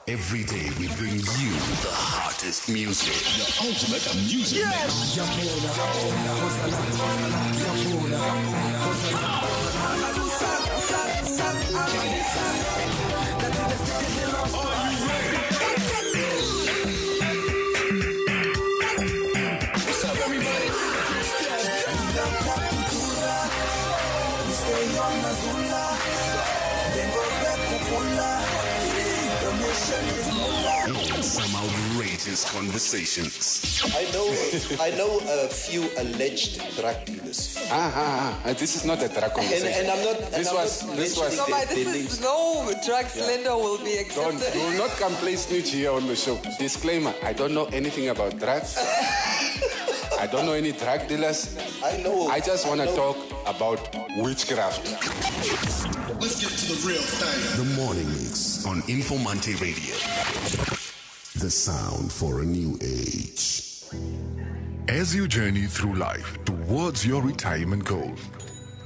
Every day we bring you the hottest music. The ultimate music mix. Are you ready? What's up, everybody? And some outrageous conversations. I know a few alleged drug dealers. This is not a drug conversation. And I'm not. This was. No, but this is no drug slender will be accepted. You will not come play snitch here on the show. Disclaimer: I don't know anything about drugs. I don't know any drug dealers. I just want to talk about witchcraft. Let's get to the real thing. The Morning Mix on Informanté Radio. The sound for a new age. As you journey through life towards your retirement goal,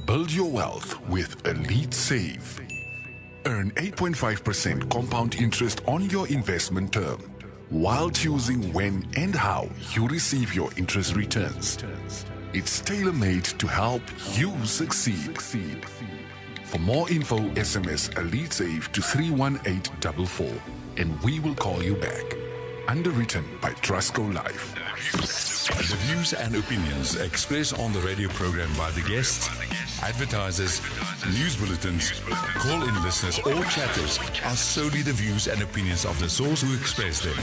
build your wealth with Elite Save. Earn 8.5% compound interest on your investment term, while choosing when and how you receive your interest returns. It's tailor-made to help you succeed. For more info, SMS Elite Save to 31844 and we will call you back. Underwritten by Trustco Life. The views and opinions expressed on the radio program by the guests, advertisers, news bulletins, call-in listeners or chatters are solely the views and opinions of the source who express them.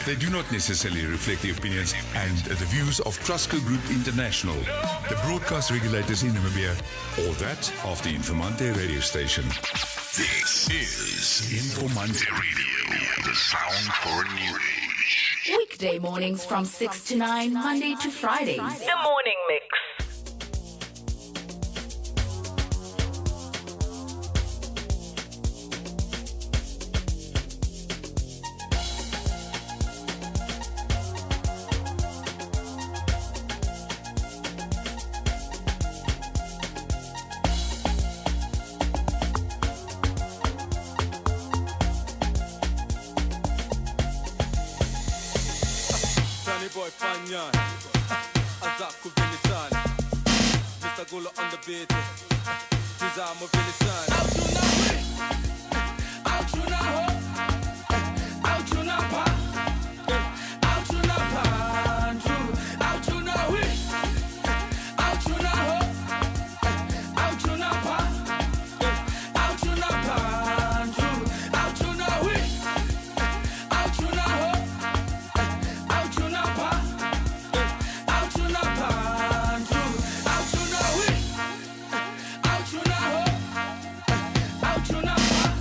They do not necessarily reflect the opinions and the views of Trustco Group International, the broadcast regulators in Namibia, or that of the Informanté radio station. This is Informanté Radio, the sound for a new age. Weekday mornings from 6 to 9, Monday to Fridays. The Morning Mix. Boy Panyan, Azaku Vilisan, Mr. Gula on the beat, Tizama Vilisan. Out you now, out you now, out you now, out you now, out you now, out you now, out you now, out you now, out you now. Out you now.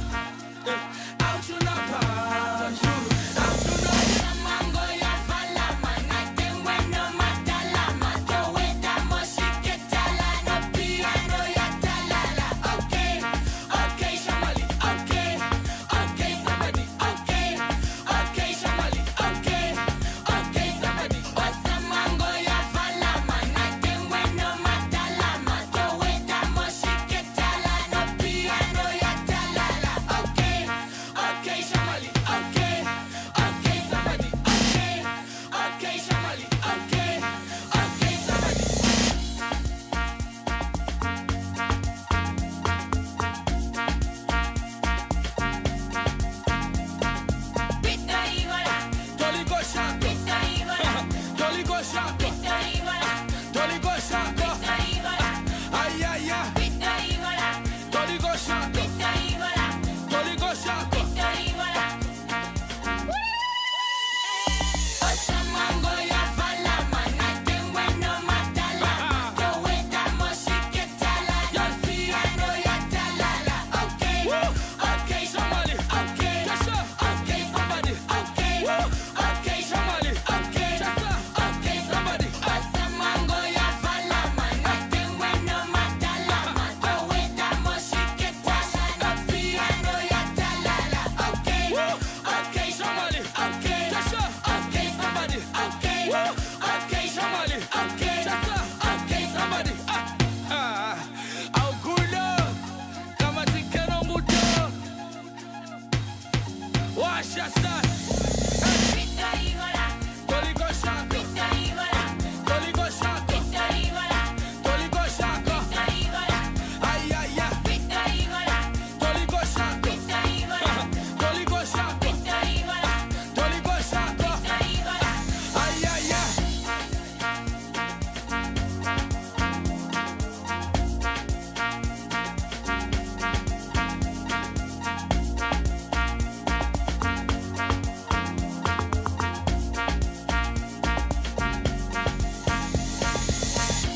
Wash your son. Toliko Shaka. Toliko Shaka. Toliko Shaka. Ay, ay, ay. Toliko Shaka. Toliko Shaka. Toliko Shaka. Ay, ay, ay.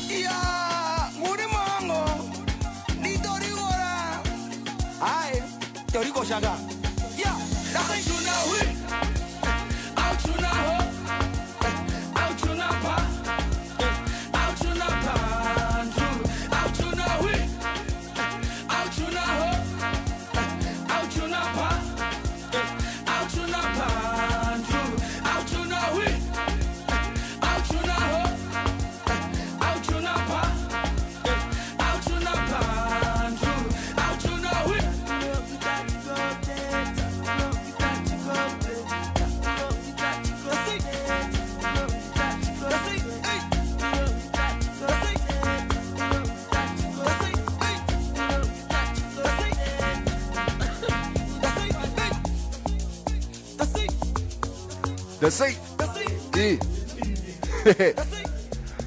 Ya, muri mango, ni tori gora. Ay, tori ko shaka. Ya, Out you now, we. Out you now, ho. Out you now, pa. Out you now, pa. Out you now, we. Out you now, ho. Out you now, pa. Out you now, pa. Out you now, we. Out you now, ho. Out you now, pa. Out you now, pa. Out you now, we. The say.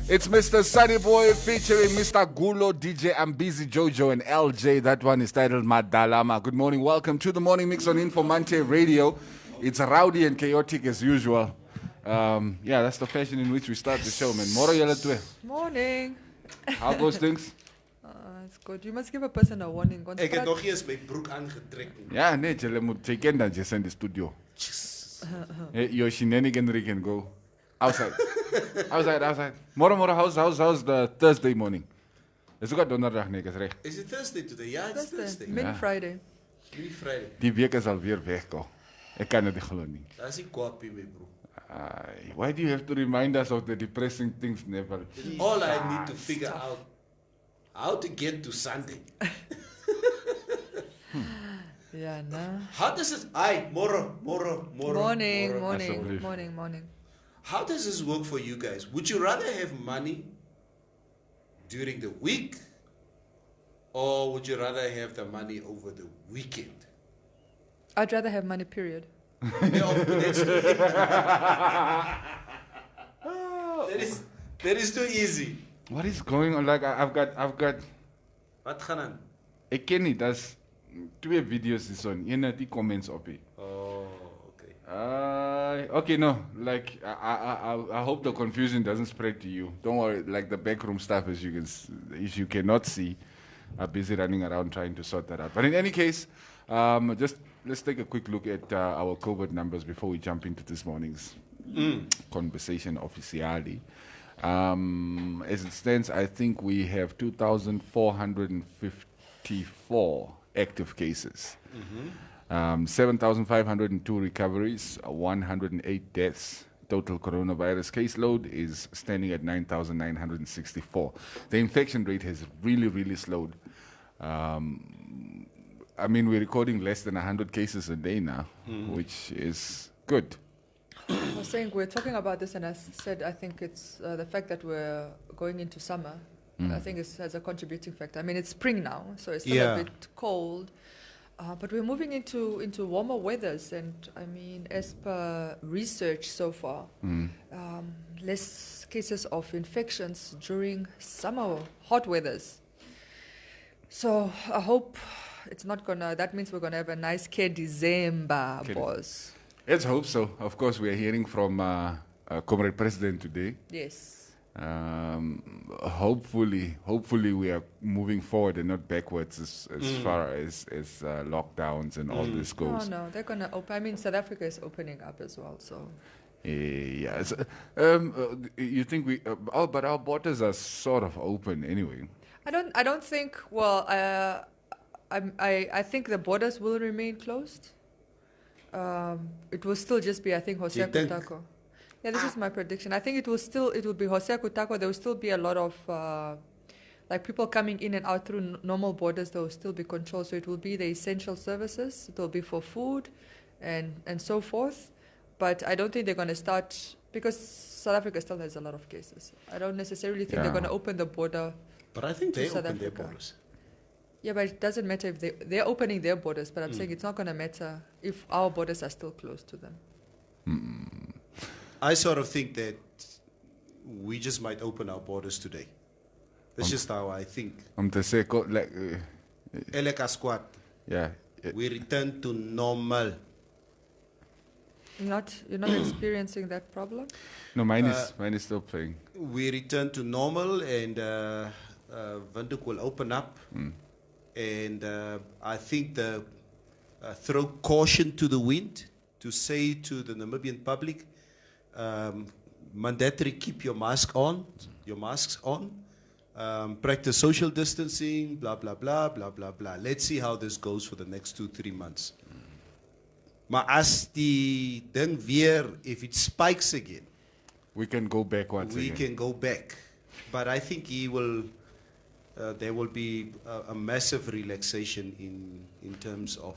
It's Mr. Sunny Boy featuring Mr. Gulo, DJ Ambizi Jojo, and LJ. That one is titled Madalama. Good morning. Welcome to the morning mix on Informanté Radio. It's rowdy and chaotic as usual. Yeah, that's the fashion in which we start the show, man. Moro yele tue. Morning. How goes things? It's good. You must give a person a warning. Ik heb nog eens mijn broek aangetrokken. Ja, nee, je moet checken dat je in de studio. Your shenanigan can go outside. outside. Moro, how's the Thursday morning? Is ook donderdag, nee, is recht. Is it Thursday today? Ja, it's Thursday. Mini Friday. Mini Friday. Die week is alweer weg, ko. Ik kan het niet geloven. Dat is een kwappie, mijn broer. Why do you have to remind us of the depressing things, Neville? All I need to figure out how to get to Sunday. Yeah, nah. How does it? Moro. Morning. How does this work for you guys? Would you rather have money during the week, or would you rather have the money over the weekend? I'd rather have money, period. That is too easy. What is going on? Like I've got. Wat gaan aan? Ik ken niet. Dat is 2 video's is on. Je hebt die comments op je. Oh, okay. Okay, no. Like I hope the confusion doesn't spread to you. Don't worry. Like the backroom staff, as you cannot see, are busy running around trying to sort that out. But in any case, just let's take a quick look at our COVID numbers before we jump into this morning's conversation officially. As it stands, I think we have 2,454 active cases, 7,502 recoveries, 108 deaths. Total coronavirus caseload is standing at 9,964. The infection rate has really slowed. I mean, we're recording less than 100 cases a day now, which is good. I was saying we're talking about this, and I said I think it's the fact that we're going into summer. I think it has a contributing factor. I mean, it's spring now, so it's still a bit cold, but we're moving into warmer weathers. And I mean, as per research so far, less cases of infections during summer hot weathers. So I hope it's not gonna. That means we're gonna have a nice December, boss. Let's hope so. Of course, we are hearing from Comrade President today. Yes. Hopefully we are moving forward and not backwards as far as lockdowns and all this goes. No, they're gonna open. I mean, South Africa is opening up as well, so. Yeah. You think but our borders are sort of open anyway. I don't think. Well, I think the borders will remain closed. It will still just be, I think, Hosea Kutako. Yeah, this is my prediction. I think it will be Hosea Kutako. There will still be a lot of like people coming in and out through normal borders. There will still be control. So it will be the essential services. It will be for food, and so forth. But I don't think they're going to start, because South Africa still has a lot of cases. I don't necessarily think they're going to open the border. But I think to they South open their Africa. borders. Yeah, but it doesn't matter if they're opening their borders, but I'm saying it's not going to matter if our borders are still closed to them. I sort of think that we just might open our borders today. That's just how I think. To say, Eleka squad, yeah. we return to normal. You're not experiencing that problem? No, mine is still playing. We return to normal, and Windhoek will open up. And I think throw caution to the wind to say to the Namibian public, mandatory keep your masks on, practice social distancing, blah, blah, blah, blah, blah, blah. Let's see how this goes for the next 2-3 months. Maar as die ding weer, if it spikes again, we can go back once we again. can go back. But I think there will be a massive relaxation in terms of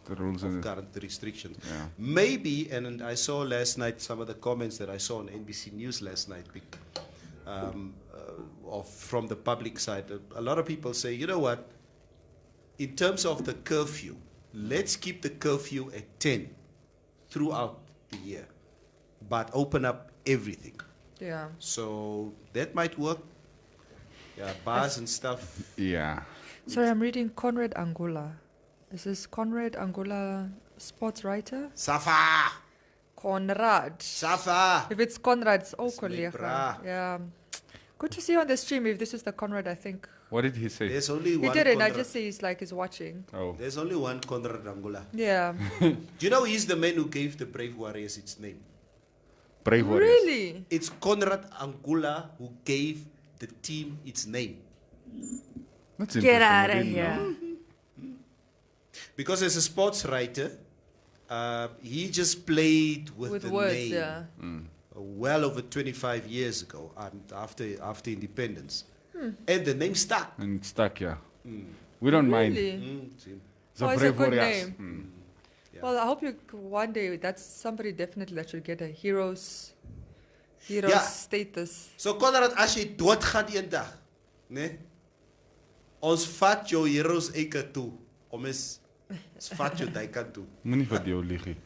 The rules and current restrictions. Yeah. Maybe, and I saw last night some of the comments that I saw on NBC News last night from the public side. A lot of people say, you know what, in terms of the curfew, let's keep the curfew at 10 throughout the year, but open up everything. Yeah. So that might work. Yeah, bars and stuff. Yeah. Sorry, I'm reading Conrad Angola. Is this Conrad Angola, sports writer? Safa! Conrad. Safa! If it's Conrad, it's It's my collega. bra. Yeah. Good to see you on the stream. If this is the Conrad, I think. What did he say? There's only He one didn't. I Conrad. just say he's watching. Oh. There's only one Conrad Angola. Yeah. Do you know he's the man who gave the Brave Warriors its name? Brave Warriors. Really? It's Conrad Angola who gave the team its name. That's Get interesting. out I of didn't here. know. Because as a sports writer, he just played with the words, name yeah. well over 25 years ago, after independence. And the name stuck. And it's stuck, yeah. We don't mind. Really? The Oh, it's a Brave good Warriors. name. Yeah. Well, I hope one day, that's somebody definitely that should get a hero's Yeah. status. So Conrad, as jy doodgaan eendag, né? Ons vat jou heroes eke toe. Ons vat jou daai kant toe. Moenie vir jou lieg.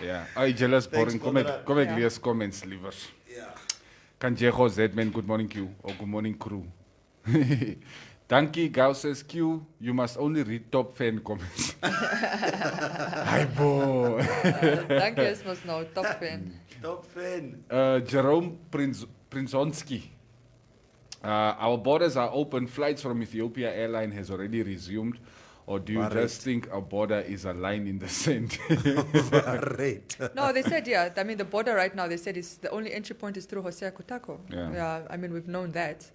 Ja. Ay, jealous boring. Kom ek Ja. lees comments liewer. Ja. Kan Jego Zedman, good morning Q, or good morning crew. Dankie, Gau says Q, you must only read top fan comments. Hi, bo. Thank you, must know. Top fan. Top fan. Jerome Prinzonski. Our borders are open. Flights from Ethiopia Airline has already resumed. Or do you just think our border is a line in the sand? No, they said, yeah. I mean, the border right now, they said is the only entry point is through Hosea Kutako. Yeah. I mean, we've known that.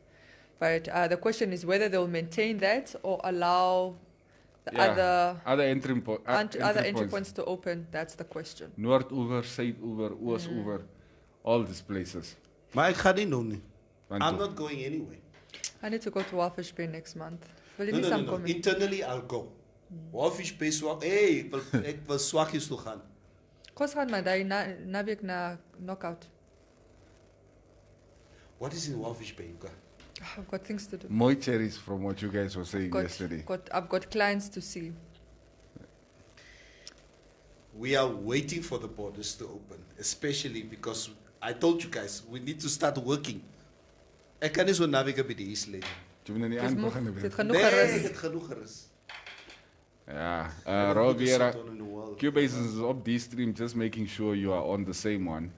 But the question is whether they'll maintain that or allow the other entry points to open. That's the question. Noord-oever, Suid-oever, Oos-oever, all these places. Maar ek gaan nie nou nie. Want I'm toe- not going anyway. I need to go to Walfish Bay next month. Will you No, need no, some no, no. comment? Internally, I'll go. Walfish Bay swak. Hey, ek wil swakkies toe gaan. Kos gaan maar daai naweek na knockout. What is in Walfish Bay? Uka? I've got things to do. Moi cherries from what you guys were saying yesterday. I've got clients to see. We are waiting for the borders to open, especially because I told you guys, we need to start working. Ek kan nie so naweek by die huis lê nie. Jy moet nou nie Dis aan moeg, begin dit nie. gaan nog Nee, gerus. ek het genoeg gerus. Ja, Ek het Rob nog Viera, gesit on in the world. Cubase is op die stream, just making sure you are on the same one.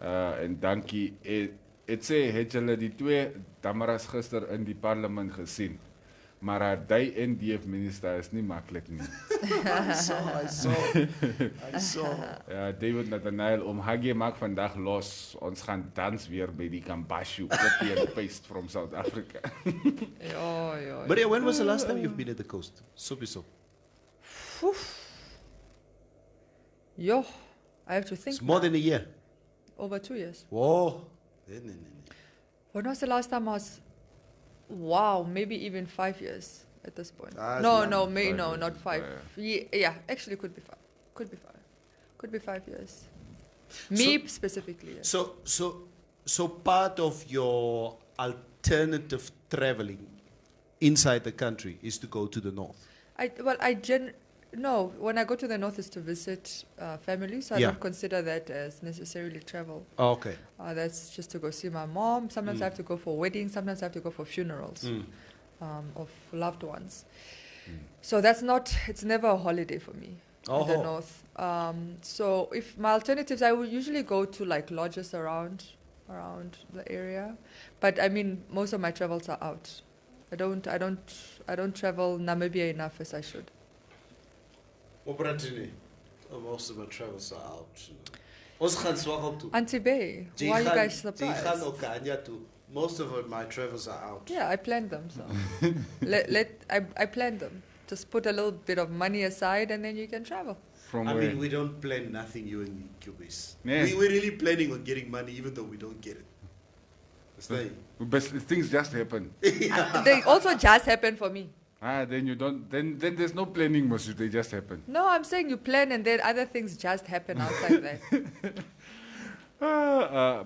En dankie. Het sê, het julle die twee damaras gister in die parlement gesien? Maar die NDF minister is nie maklik nie. I saw. Ja, David Nathaniel, Haggie maak vandag los. Ons gaan dans weer by die Kambashu. Copy and paste from South Africa. Ja. Maria, when was the last time you've been at the coast? Sopiso. Yo, I have to think. It's more now. than a year. Over 2 years. Whoa. When was the last time I was? Wow, maybe even 5 years. at this point. That's No, long. no, 5 no, years, not 5. yeah. Yeah, actually could be 5. Could be 5 years. Me specifically. Yes. So part of your alternative traveling inside the country is to go to the north. No, when I go to the north is to visit family, so I Yeah. don't consider that as necessarily travel. Okay. That's just to go see my mom. Sometimes I have to go for weddings. Sometimes I have to go for funerals of loved ones. So it's never a holiday for me in the north. So if my alternatives, I would usually go to like lodges around the area. But I mean, most of my travels are out. I don't travel Namibia enough as I should. Most of my travels are out. Ons gaan swak op toe. Auntie Bay, why are you guys surprised? Gaan ook Kenya toe. Most of my travels are out. Yeah, I planned them. So I planned them. Just put a little bit of money aside, and then you can travel. From I where? mean, we don't plan nothing, you and me, Cubis. Yeah. We're really planning on getting money, even though we don't get it. But things just happen. They also just happen for me. Then you don't. Then there's no planning, Mosu. They just happen. No, I'm saying you plan, and then other things just happen outside that.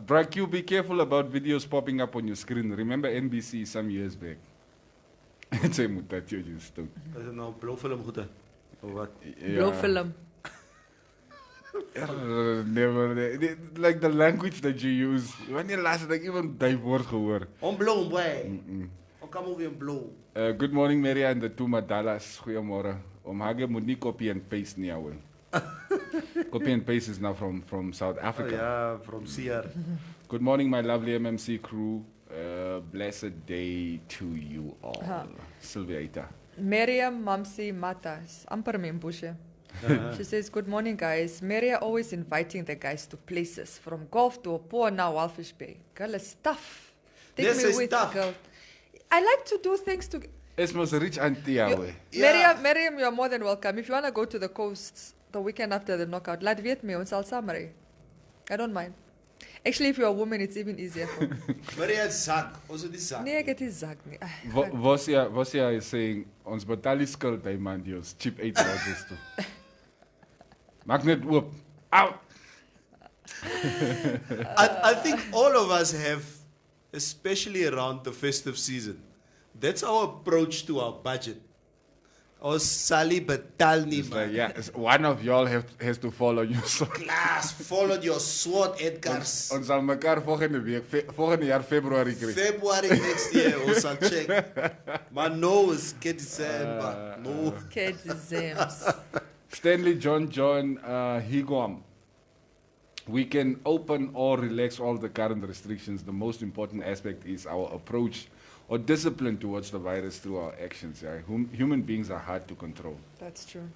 Brak, you be careful about videos popping up on your screen. Remember NBC some years back? It's a mutatio just took. I don't know, blue film goed, or what? Blue film. Never. Like the language that you use. Wanneer laatst ek iemand die woord gehoor? On blue, boy. Kom weer blue. Good morning, Maria and the two Madalas. Goeiemorgen. Hage moet nie copy and paste nie ouwe. Copy and paste is now from South Africa. Yeah, from CR. Good morning, my lovely MMC crew. Blessed day to you all. Sylvia Ita. Miriam Mamsi Matas. Amper Membushe. She says, good morning, guys. Maria always inviting the guys to places. From golf to Opoa, now Walfish Bay. Girl is tough. Take This me is with, tough. girl. I like to do things to... It's most rich auntie ouwe. Miriam, you're more than welcome. If you want to go to the coast the weekend after the knockout, laat weet me, ons sal saamry. I don't mind. Actually, if you're a woman, it's even easier for me. Maria het zak. Ons het die zak. Nee, ek het die zak nie. Vosia is saying, ons betaal die skuld by man die ons cheap 8 lodges toe. Maak net oop. Out! I think all of us have, especially around the festive season, that's our approach to our budget. Ons sal nie betaal nie, It's like, man. yeah, one of y'all has to follow you. So. Klaas, follow your sword, Edgars. Ons sal mekaar volgende jaar Februarie kry. February next year, ons sal check. Maar no, is get December. No. Kid Zems. Stanley John Higwam. We can open or relax all the current restrictions. The most important aspect is our approach or discipline towards the virus through our actions. Yeah? Human beings are hard to control. That's true.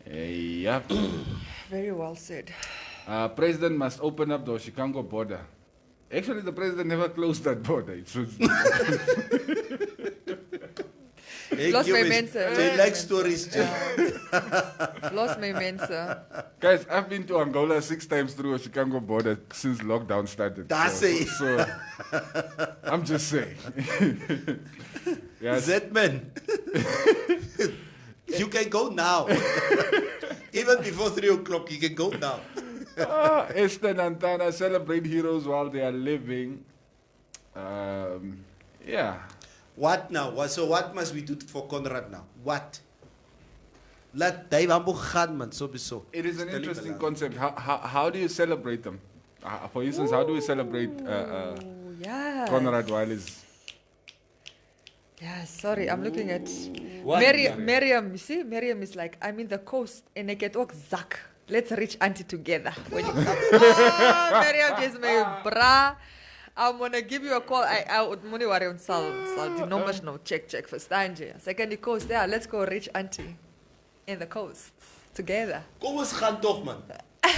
Yeah. Very well said. President must open up the Chicago border. Actually, the president never closed that border. It was Lost my mense. They like stories, Lost my mense. Guys, I've been to Angola 6 times through a Chicago border since lockdown started. That's it. So, I'm just saying. Yes. Zetman. You can go now. Even before 3 o'clock, you can go now. Esther and Antana celebrate heroes while they are living. Yeah. What now? So what must we do for Conrad now? What? Laat die wambo gaan, man. So. It is an interesting concept. How do you celebrate them? For instance, how do we celebrate Yes. Conrad while he's... Yeah, sorry, I'm looking at What? Miriam. You see, Miriam is like, I'm in the coast and I get ook zak. Let's reach auntie together when you come. Miriam is my bra. I'm gonna give you a call. I would money worry on sal the numbers no check verstaan je. Second the coast there. Let's go reach auntie in the coast together. Kom ons gaan toch, man.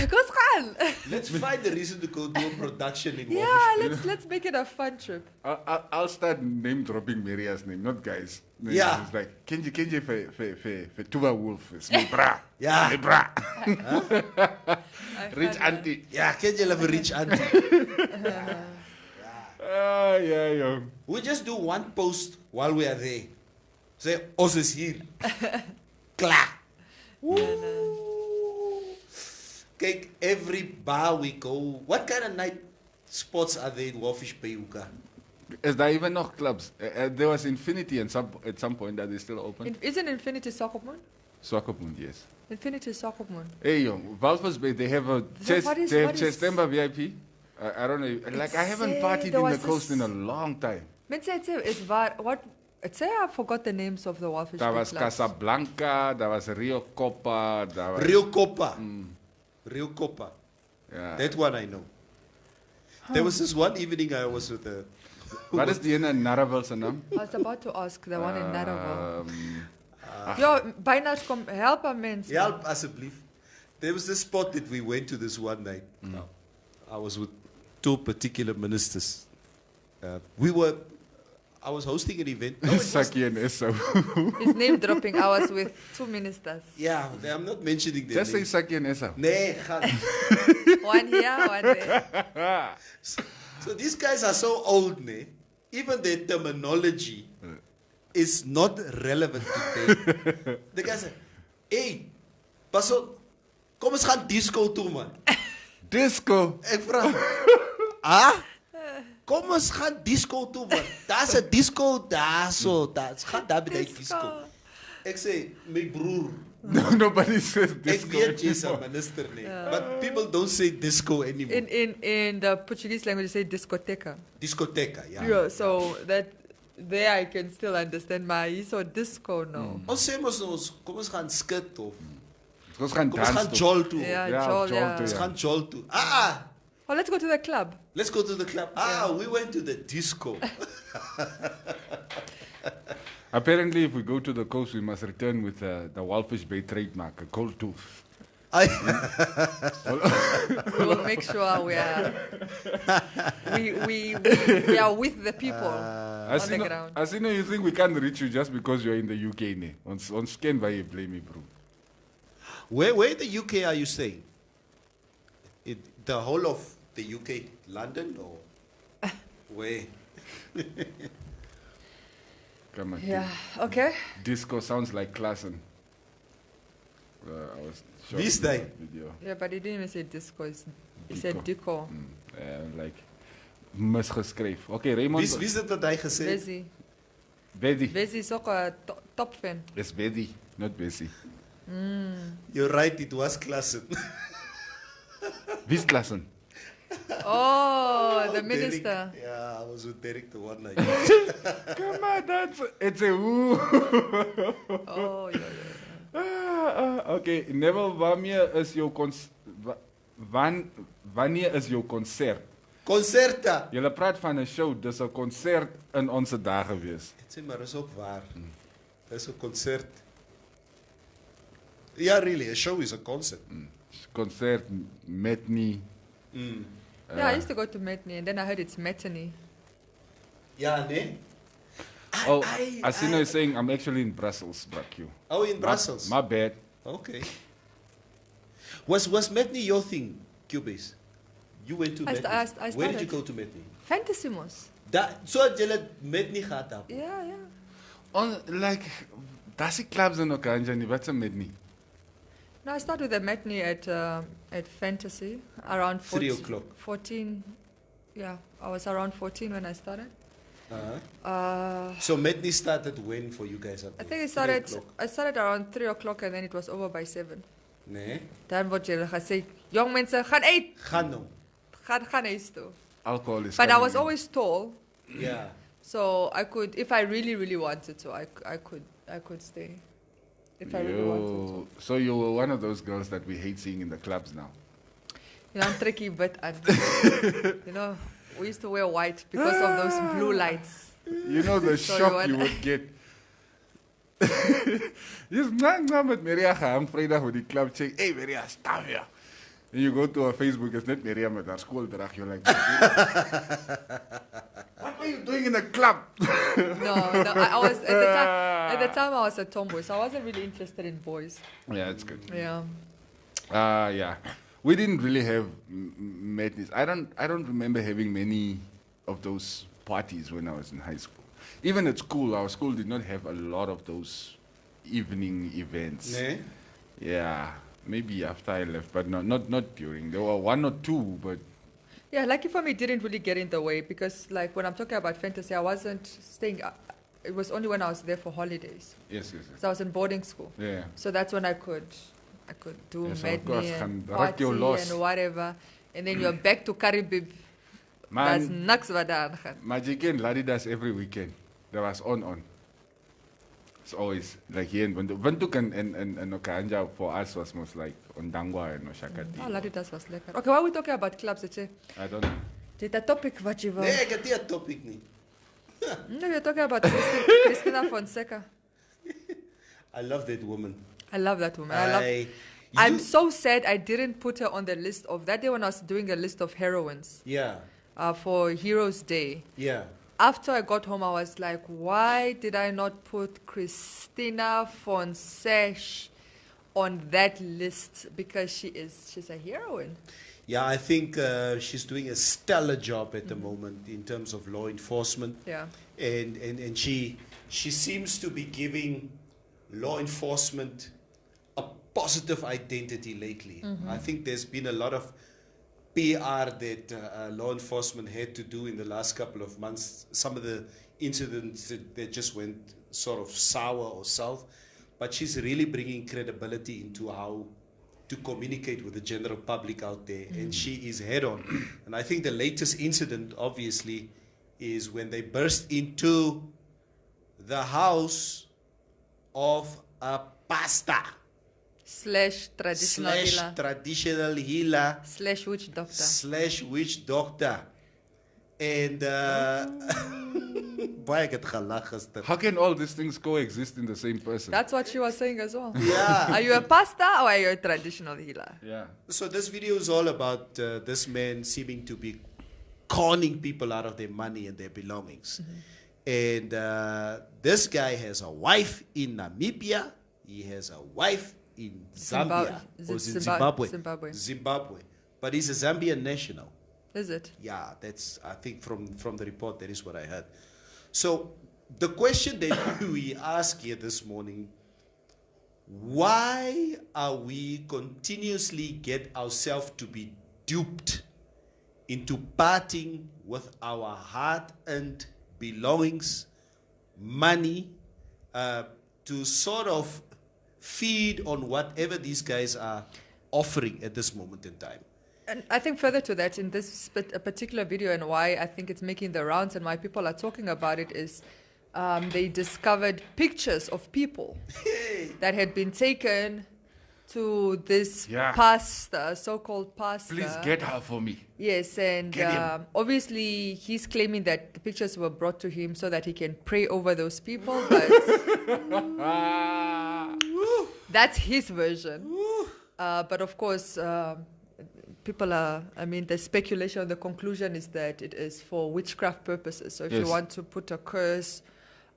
Go gaan. Let's find the reason to go do a production in Yeah, Walvis. let's make it a fun trip. I'll start name dropping Maria's name, not guys. Yeah. It's like, Kenji for Tuva Wolf. It's my bra. Yeah. My bra. Rich auntie. Ja, ken jy vir rich auntie? Yeah. We just do one post while we are there. Sê ons is hier. Klaar. Kyk, every bar we go, what kind of night spots are there in Walfish Bay, Uka? Is there even nog clubs? There was Infinity and at some point that is still open. Isn't Infinity Soccermoon? Soccermoon, yes. Infinity Soccermoon. Hey, yo, Walvis Bay, they have a what is- Chestemba VIP. I don't know. Like, I haven't partied there in the was coast this- in a long time. It's I forgot the names of the Walfish There Bay was clubs. Casablanca, there was Rio Copa, there was... Rio Copa. Rio Copa. Yeah. That one I know. There was this one evening I was with a... What is the in Naravel's name? I was about to ask the one in Naraval. Um, Yo, bijna kom help a mens. Help, alsjeblieft. There was this spot that we went to this one night. I was with two particular ministers. I was hosting an event. No, it was- Saki and Eso. His name dropping. I was with two ministers. yeah, I'm not mentioning their Just say names. Saki and Eso. Nee, gaan. One here, one there. So these guys are so old, ne? Even their terminology is not relevant today. The guy said, hey, pas op, kom eens gaan disco toe, man. Disco. Ek vra, ah? Kom eens gaan disco toe, man. Daar's 'n disco daar so, gaan daar by die disco. Ek sê, my broer, No, nobody says ek disco. weet jy's 'n anymore. minister, ne? But people don't say disco anymore. In the Portuguese language, they say discoteca. Discoteca, ja. Yeah, so that there I can still understand. Maar hier so disco no. Ons sê mos ons, kom ons gaan skit of Ons gaan kom ons dance gaan toe. jol toe. Yeah, Yeah, jol, jol yeah. too, Ons yeah. gaan jol toe. Ah, Oh, let's go to the club. let's go to the club. We went to the disco. Apparently, if we go to the coast, we must return with the Walfish Bay trademark, a gold tooth. I, We will make sure we are we are with the people on the ground. As you know, you think we can't reach you just because you're in the UK, ne? On scan by you blame me, bro. where in the UK are you staying? The whole of the UK, London or where? Come on. Yeah. Okay. Disco sounds like Klassen. I was shocked Wie is with die? that video. Yeah, but he didn't even say disco. He said deco. Like misgeskryf. Okay, Raymond. Wie's dit wat hy gesê het? Bessie. Betty. Bessie is ook a top fan. It's Betty, not Bessie. You're right, it was Klassen. Wie's Klassen? Oh, the Derek. minister. Yeah, I was with Derek the one night. Come on, it's a woo. Oh, yeah. Okay, Neville, wanneer is jou wanneer is jou konsert? Concerta. Julle praat van 'n show, dis 'n konsert in ons dae gewees. Dit sê maar is ook waar. Dis 'n konsert. Yeah, really, a show is a concert. Konsert matinee. Yeah, I used to go to matinee, and then I heard it's matinee. Ja, nee. Oh, Asino is saying I'm actually in Brussels, Brakyu. Oh, in Brussels. My bad. Okay. Was matinee your thing, Cubase? You went to I matinee. I Where did started. you go to matinee? Fantasymos. So jy matinee gehad daar. Yeah, yeah. On like that's the clubs in Okanja, what's a matinee? No, I started with the matinee at Fantasy around 3 14. o'clock. 14. Yeah, I was around 14 when I started. Uh-huh. So matinee started when for you guys? Up I there? think 3 o'clock. I started around 3 o'clock and then it was over by 7. Nee. Dan word jy gesê, jong mense, gaan uit. Gaan nou. Gaan huis toe. Alcohol is But I coming was in. always tall, Yeah. so I could, if I really, really wanted to, I could stay. If I really wanted to. So you were one of those girls that we hate seeing in the clubs now. You know, I'm tricky, but you know, we used to wear white because of those blue lights. You know the So shock you you would get. Jy's nou met Maria gehang Vrydag met die club check. Hey Maria, staan hier. And you go to her Facebook, it's not Maria met haar skooldrag. You're like, what were you doing in the club? No, I was at the time I was a tomboy, so I wasn't really interested in boys. Yeah, it's good. Yeah. Yeah. We didn't really have matinees. I don't remember having many of those parties when I was in high school. Even at school, our school did not have a lot of those evening events. Ne? Yeah, maybe after I left, but not during. There were one or two, but Yeah, lucky for me, it didn't really get in the way because, like, when I'm talking about fantasy, I wasn't staying. It was only when I was there for holidays. yes. So I was in boarding school. Yeah. So that's when I could do Yes, of course, medley and gaan raak jou party los. and whatever, and then you're back to Caribbean. That's Man, niks wat daar gaan. Magic and Ladidas every weekend. There was on. It's always like here in Windhoek and Okanja for us was most like Ondangwa and Oshakati. Oh, Ladidas was lekker. Okay, why are we talking about clubs? It's I don't know. a topic wat je wil. Nee, ek het nie 'n topic nie. No, we're talking about Christina Fonseca. I love that woman. I love that woman. You- I'm so sad I didn't put her on the list of that day when I was doing a list of heroines Yeah, for Heroes Day. yeah. After I got home, I was like, why did I not put Christina Fonseca on that list? Because she's a heroine. Yeah, I think she's doing a stellar job at the moment in terms of law enforcement. Yeah. And she seems to be giving law enforcement a positive identity lately. I think there's been a lot of PR that law enforcement had to do in the last couple of months. Some of the incidents that just went sort of sour or south. But she's really bringing credibility into how to communicate with the general public out there. And she is head on. And I think the latest incident, obviously, is when they burst into the house of a pastor Slash traditional healer. traditional healer Slash witch doctor. witch doctor. And baie ek het gelag gister. How can all these things coexist in the same person? That's what she was saying as well. Yeah. Are you a pastor or are you a traditional healer? Yeah. So this video is all about this man seeming to be conning people out of their money and their belongings. And this guy has a wife in Namibia. He has a wife in Zambia. Or is it Zimbabwe? Zimbabwe. But he's a Zambian national. Is it? Yeah, that's, I think from the report, that is what I heard. So the question that we ask here this morning, why are we continuously get ourselves to be duped into parting with our hard-earned belongings, money, to sort of feed on whatever these guys are offering at this moment in time? And I think further to that, in this particular video, and why I think it's making the rounds and why people are talking about it is they discovered pictures of people that had been taken to this pastor, so-called pastor. Please get her for me. Yes, and obviously he's claiming that the pictures were brought to him so that he can pray over those people, but that's his version. But of course, people are, I mean, the speculation, the conclusion is that it is for witchcraft purposes. So if you want to put a curse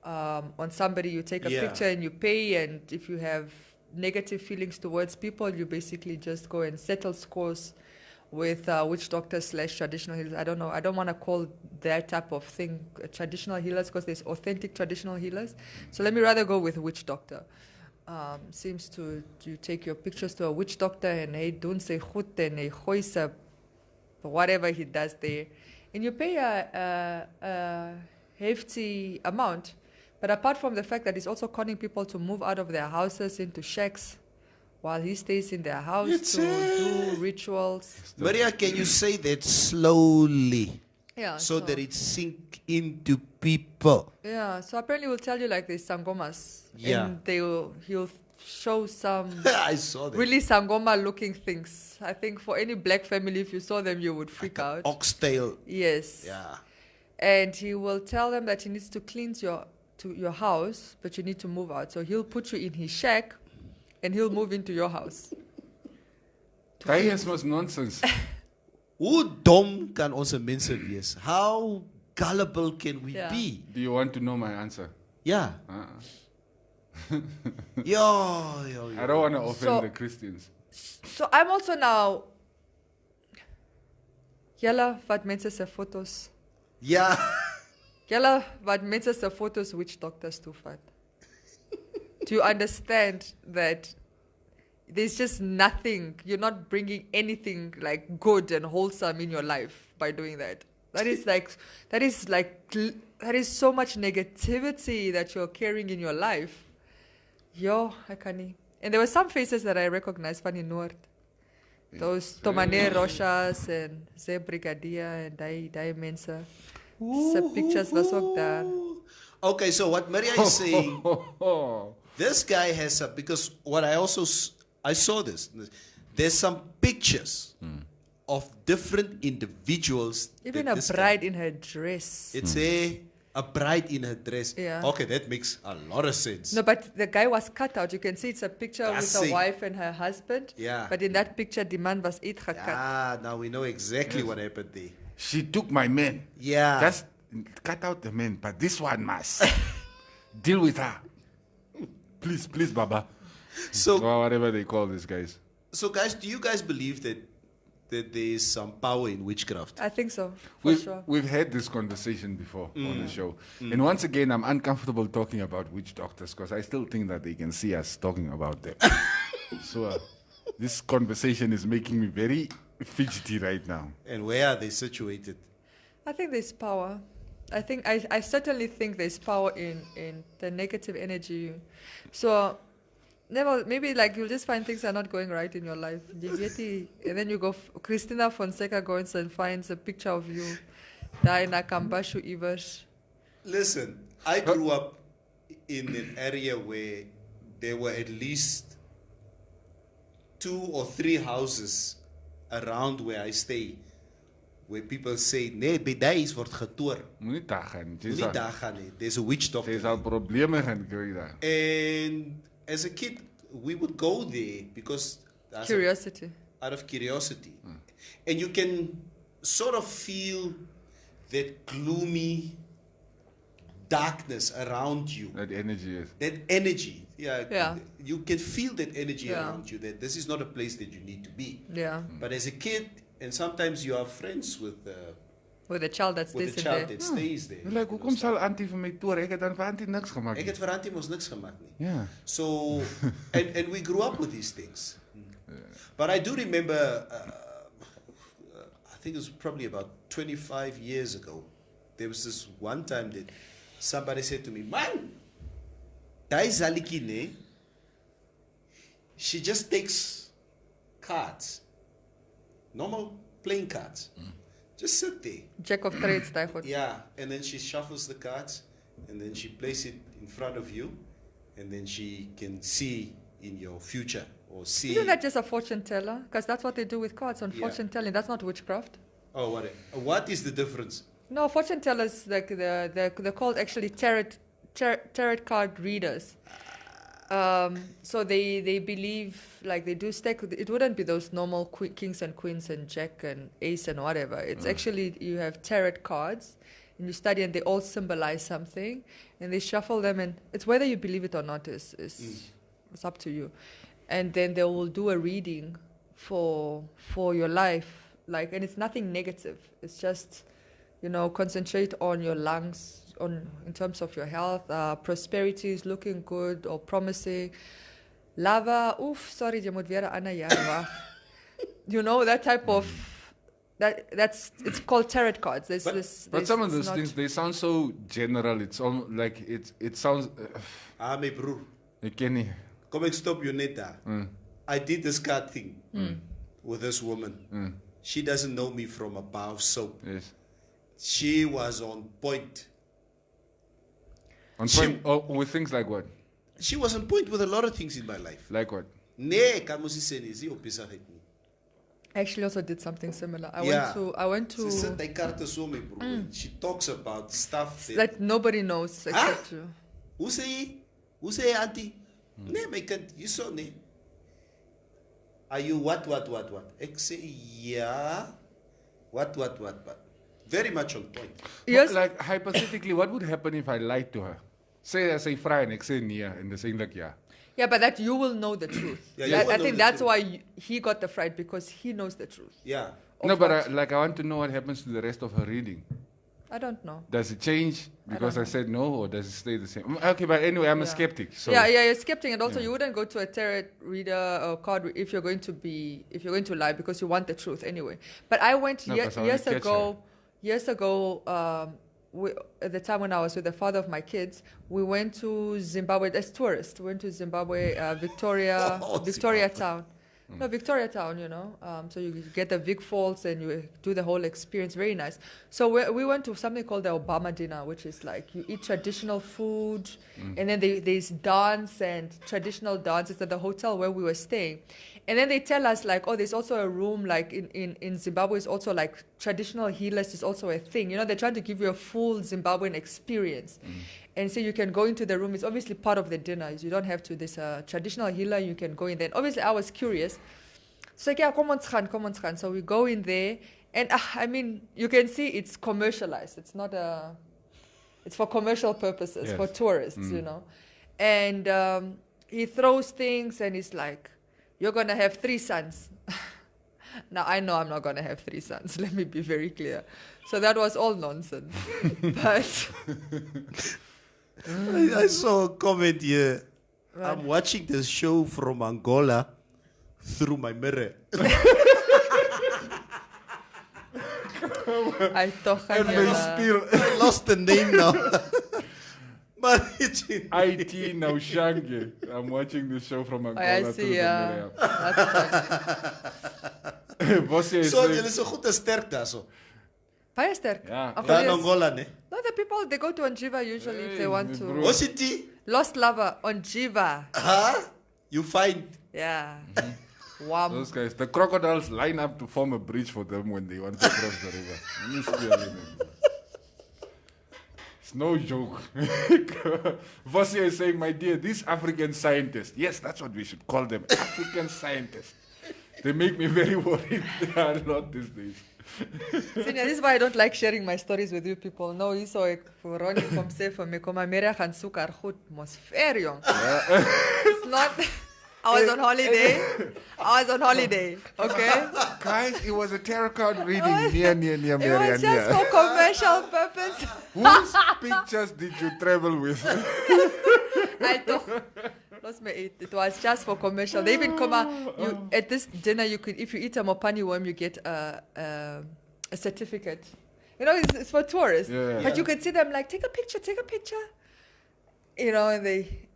on somebody, you take a picture and you pay, and if you have negative feelings towards people, you basically just go and settle scores with witch doctors / traditional healers. I don't know. I don't want to call that type of thing traditional healers because there's authentic traditional healers. So let me rather go with witch doctor. Seems to take your pictures to a witch doctor and he doen sy goed and hy gooi sy whatever he does there, and you pay a hefty amount. But apart from the fact that he's also conning people to move out of their houses into shacks while he stays in their house to do rituals. Maria, can you say that slowly? Yeah. So that it sink into people. Yeah. So apparently we'll tell you like there's sangomas. Yeah. And he'll show some I saw that. really sangoma looking things. I think for any black family, if you saw them, you would freak out. Oxtail. Yes. Yeah. And he will tell them that he needs to cleanse your house, but you need to move out. So he'll put you in his shack and he'll move into your house. That is most nonsense. Hoe dom kan onze mensen wees? How gullible can we be? Do you want to know my answer? Yeah. I don't want to offend the Christians. So I'm also now... Julle wat mense se fotos. Ja. Julle wat mense se fotos witch doctors toe vat. Do you understand that there's just nothing, you're not bringing anything like good and wholesome in your life by doing that. That is so much negativity that you're carrying in your life. Yo, I can't. And there were some faces that I recognized funny Noord. Those Tomane Rochas and Ze Brigadier and Dai Mensa. Some pictures was ook daar. Okay, so what Maria is saying, this guy has a, because what I saw this. There's some pictures of different individuals. Even a bride in her dress. It's a bride in her dress. Yeah. Okay, that makes a lot of sense. No, but the guy was cut out. You can see it's a picture with a wife and her husband. Yeah. But in that picture, the man was uitgekat. Ah, now we know exactly what happened there. She took my man. Yeah. Just cut out the man, but this one must deal with her. Please, Baba. So, or whatever they call these guys. So, guys, do you guys believe that there is some power in witchcraft? I think so, for sure. We've had this conversation before on the show. And once again, I'm uncomfortable talking about witch doctors because I still think that they can see us talking about them. So this conversation is making me very fidgety right now. And where are they situated? I think there's power. I certainly think there's power in the negative energy. So maybe like you'll just find things are not going right in your life. And then you go, Christina Fonseca goes and finds a picture of you. Kambashu Ivers. Listen, I grew up in an area where there were at least 2 or 3 houses around where I stay, where people say, nee, by daai word getoer. Moenie daar gaan. There's a witch doctor. There's al probleme gaan kry daar. And as a kid, we would go there because out of curiosity. And you can sort of feel that gloomy darkness around you. That energy, yes. That energy. Yeah. You can feel that energy around you, that this is not a place that you need to be. Yeah. But as a kid, and sometimes you are friends with the child that stays there. Stays there. Like, hoekom sal Auntie vir my toer? Ek het dan vir Auntie niks gemaak nie. Ek het vir Auntie mos niks gemaak nie. Yeah. So, and we grew up with these things. But I do remember, I think it was probably about 25 years ago, there was this one time that somebody said to me, man, daai zaliki ne, she just takes cards, normal playing cards. Just sit there. Jack of trades, yeah, and then she shuffles the cards, and then she places it in front of you, and then she can see in your future or see. Isn't that just a fortune teller? Because that's what they do with cards on fortune telling. That's not witchcraft. Oh, what is the difference? No, fortune tellers, like they're called actually tarot card readers. So they believe, like they do stack. It wouldn't be those normal kings and queens and jack and ace and whatever. It's actually, you have tarot cards and you study and they all symbolize something and they shuffle them, and it's whether you believe it or not is it's up to you. And then they will do a reading for your life, like, and it's nothing negative. It's just, concentrate on your lungs, in terms of your health, prosperity is looking good or promising. Lava, sorry, jy moet weer 'n ander jaar wag. That type of it's called tarot cards. But some of those things, they sound so general. It's almost like it sounds. My broer. Ek ken nie. Kom ek stop jou net daar. I did this card thing with this woman. She doesn't know me from a bar of soap. Yes. She was on point. On point with things like what? She was on point with a lot of things in my life. Like what? Nee, kan mos sê nie, sie op besigheid nie. I actually also did something similar. I went to. Sy sit by kaarte so my bro. She talks about stuff that nobody knows except you. Hoe sê auntie? Nee, my kind, you saw nee. Are you what? Ek sê yeah. What? Very much on point. Yes. Like hypothetically, what would happen if I lied to her? Say I say vry en ek sê nee en dis eintlik ja. Yeah, but that you will know the truth. I think that's why he got the fright, because he knows the truth. Yeah. No, but I want to know what happens to the rest of her reading. I don't know. Does it change because I know. said no, or does it stay the same? Okay, but anyway, I'm a skeptic. So Yeah, you're skeptic, and also you wouldn't go to a tarot reader or card if you're going to lie because you want the truth anyway. But I went No, 'cause I wanna catch her. years ago. At the time when I was with the father of my kids, we went to Zimbabwe as tourists. We went to Zimbabwe, Victoria Town. No, Victoria Town, so you get the Vic Falls and you do the whole experience. Very nice. So we went to something called the Obama dinner, which is like you eat traditional food, and then there's dance and traditional dances at the hotel where we were staying. And then they tell us like, oh, there's also a room like in Zimbabwe is also like traditional healers is also a thing. They're trying to give you a full Zimbabwean experience. And so you can go into the room. It's obviously part of the dinner. You don't have to. There's a traditional healer. You can go in there. And obviously, I was curious. So like, yeah, come on. So we go in there. And I mean, you can see it's commercialized. It's not it's for commercial purposes, for tourists, And he throws things and he's like, you're going to have 3 sons. Now, I know I'm not going to have 3 sons. Let me be very clear. So that was all nonsense. But... I saw a comment here. Right. I'm watching this show from Angola through my mirror. I lost the name now. But it's IT now Shange. I'm watching the show from Angola. I see, yeah. That's fine. So, jy is so goed sterk daar so. Baie sterk. Ja, in Angola, ne? No, the people, they go to Onjiva usually if they want to. What's it? Lost lover, Onjiva. Huh? You find? Yeah. Those guys, the crocodiles line up to form a bridge for them when they want to cross the river. It's no joke. Vosia is saying, my dear, these African scientists, yes, that's what we should call them, African scientists. They make me very worried. They are not these days. Senior, this is why I don't like sharing my stories with you people. No, you saw it for Ronnie from Safe me kom Amerika gaan soek haar goed mos ver jong. It's not. I was on holiday. Okay? Guys, it was a tarot card reading near It was just for commercial purpose. Whose pictures did you travel with? I don't. It was just for commercial. They even come out. At this dinner, you could, if you eat a mopani worm, you get a certificate. It's for tourists. Yeah. But you can see them like, take a picture.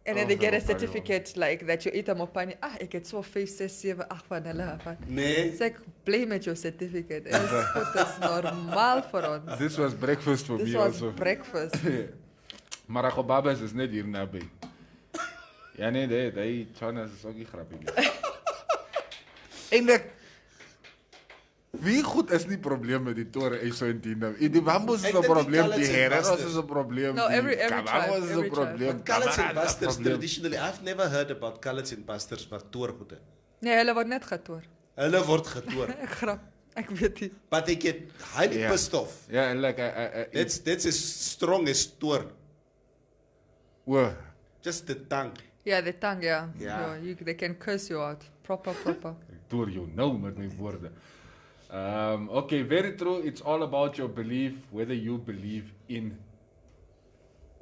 And then they get a certificate like that you eat a mopani. Ik het zo 5, 6, 7, 8 van hulle. Nee. It's like, blij met your certificate. It's normaal voor ons. This was breakfast for me also. This was breakfast. Maar Babas is net hier nabij. Ja nee, die Chanas is ook niet grappig. Eindelijk, wie goed is niet probleem met die toren en zo in Tino? In die Bambos is een probleem, die Hereros is een probleem, no, every Kabamos is een probleem. Colours and Busters, traditionally, I've never heard about Colours and Busters, maar toorgoede. Nee, hulle word net getoor. Hulle word getoor. Ek grap. Ek weet nie. But they get highly pissed off. Yeah, like that's as strong as toor. What? Just the tongue. Yeah, the tongue, yeah. Yeah. They can curse you out. Proper. Door you know met my woorden. Okay, very true. It's all about your belief, whether you believe in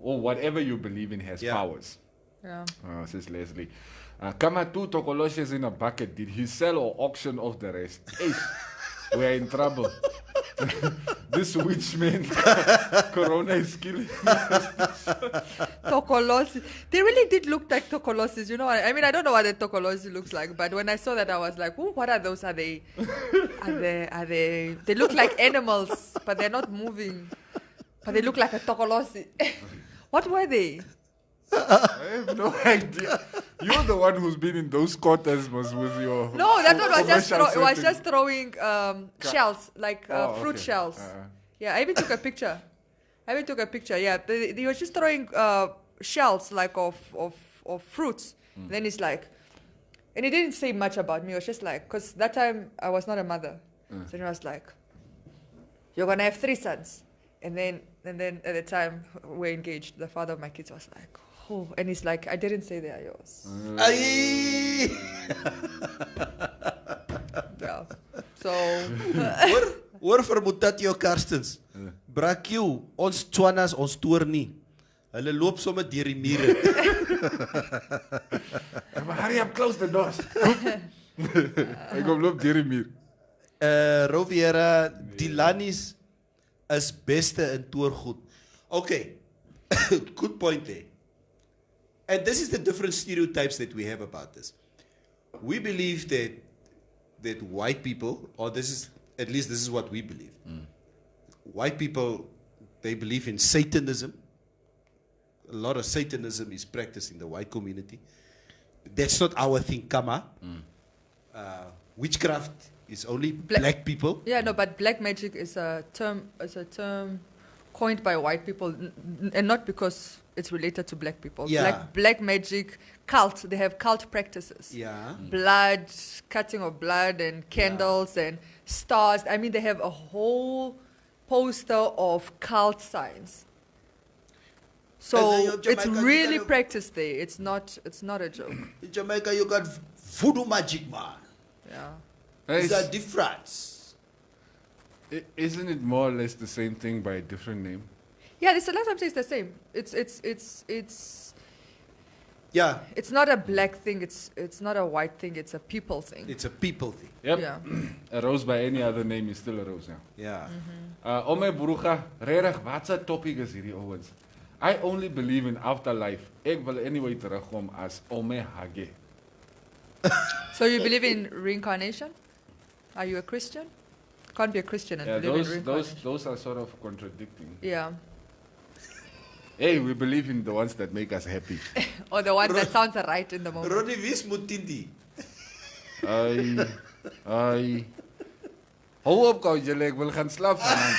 or whatever you believe in has powers. Yeah. Says Leslie. Kama two tokoloshes in a bucket. Did he sell or auction off the rest? We're in trouble. This witch man, Corona is killing Tokolosi. They really did look like tokolosis, I mean, I don't know what a tokolosi looks like, but when I saw that, I was like, "Ooh, what are those? Are they? They look like animals, but they're not moving. But they look like a tokolosi. What were they? I have no idea. You're the one who's been in those quarters with your... No, that one was just throwing shells, like fruit shells. Yeah, I even took a picture. Yeah, they were just throwing shells, like of fruits. Then it's like... And he didn't say much about me. It was just like... Because that time, I was not a mother. So he was like, you're going to have 3 sons. And then at the time we're engaged, the father of my kids was like... Oh, and he's like, I didn't say they are yours. Yeah. So... Hoor vir Mutatio Karstens. Brakju, ons Tswanas, ons toer nie. Hulle loop sommer deur die mure. Maar hurry up, close the doors. Ek kom loop deur die muur. Roviera, die Lannies is beste in toergoed. Okay, good point there. And this is the different stereotypes that we have about this. We believe that white people, or at least this is what we believe. White people, they believe in Satanism. A lot of Satanism is practiced in the white community. That's not our thing, Kama. Witchcraft is only black people. Yeah, no, but black magic is a term coined by white people, and not because it's related to black people. Yeah. Black magic cult, they have cult practices. Yeah. Blood, cutting of blood, and candles and stars. I mean, they have a whole poster of cult signs. So it's really practiced there. It's not a joke. In Jamaica, you got voodoo magic, man. Yeah. There's a difference. Isn't it more or less the same thing by a different name? Yeah, it's a lot of times it's the same. Yeah. It's not a black thing. It's not a white thing. It's a people thing. It's a people thing. Yep. Yeah. A rose by any other name is still a rose now. Yeah. Ome Buruga, regtig, wat 'n topic is hierdie ouens? I only believe in afterlife. Ek wil anyway terugkom as Ome Hage. So you believe in reincarnation? Are you a Christian? Can't be a Christian and believe in reincarnation. Those are sort of contradicting. Yeah. Hey, we believe in the ones that make us happy. Or the one that sounds right in the moment. Ronnie, wie is Mutindi? Ai. Hou op gou julle, ek wil gaan slaap vanaand.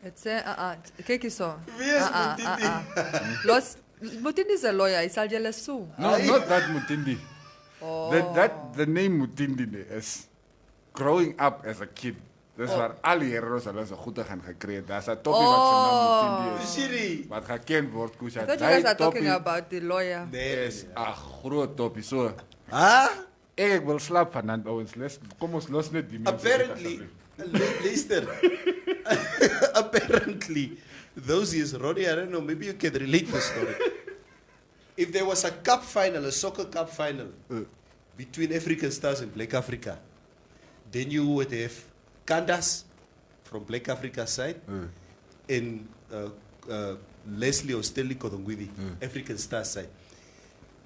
It's kyk hierso. Wie is Mutindi? Mutindi is a lawyer. Hy sal julle sue. No, not that Mutindi. Oh. The name Mutindi is growing up as a kid. Dis waar al die heroes hulle so goed gaan gekry het. Daar's 'n toppie wat se naam Mutindi is. Siri. Wat geken word kusha. I thought you guys are talking about the lawyer. Yes, 'n groot toppie so. Huh? Ek wil slaap vanaand ouens. Kom ons los net die mense. Apparently, listen. Apparently, those years, Ronnie, I don't know, maybe you can relate the story. If there was a cup final, a soccer cup final, between African Stars and Black Africa, then you would have Candace from Black Africa side and Leslie or Stanley Kodongwidi, African Star side.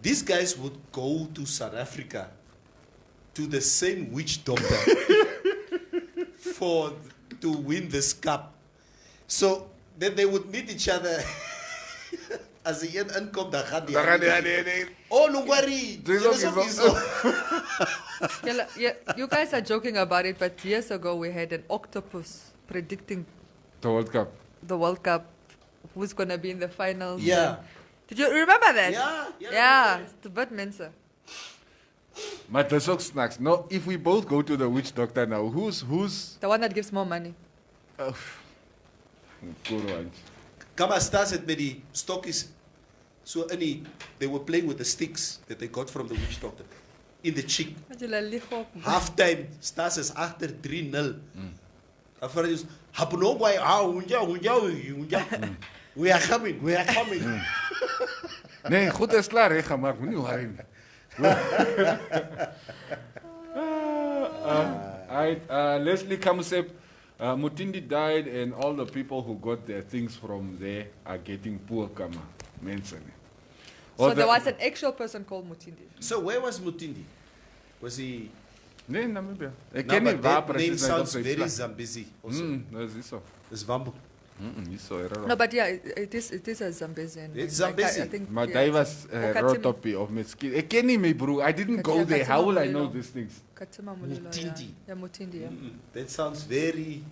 These guys would go to South Africa to the same witch doctor to win this cup. So then they would meet each other as the end income da gaan die. Oh, no worry. You guys are joking about it, but years ago we had an octopus predicting The World Cup. the World Cup, who's going to be in the finals. Yeah. Did you remember that? Yeah. Yeah, it's a bit mense. Maar dis ook snacks. No, if we both go to the witch doctor now, who's The one that gives more money. Good one. Kama Stars het met die stokkies so in die, they were playing with the sticks that they got from the witch doctor in the cheek. Halftime, Stars is agter 3-0. After this, hapunogwai hunja. We are coming. Nee, goed is klaar, hè, gemaak. Moenie worry nie. Leslie Kamsep, Mutindi died and all the people who got their things from there are getting poor kama. Mensen. So there was an actual person called Mutindi. So where was Mutindi? Was he... Nee, Namibia. No, but that name sounds very Zambezi also. Dat is zo. It's Wambo. No, but yeah, it is a Zambezian. It's Zambezi. I think, Maar yeah, hij was rotopie of met ski. Ik ken niet mee, bro. I didn't go there. How will I know these things? Katima Mulilo, Mutindi. Yeah, Mutindi, yeah. That sounds very...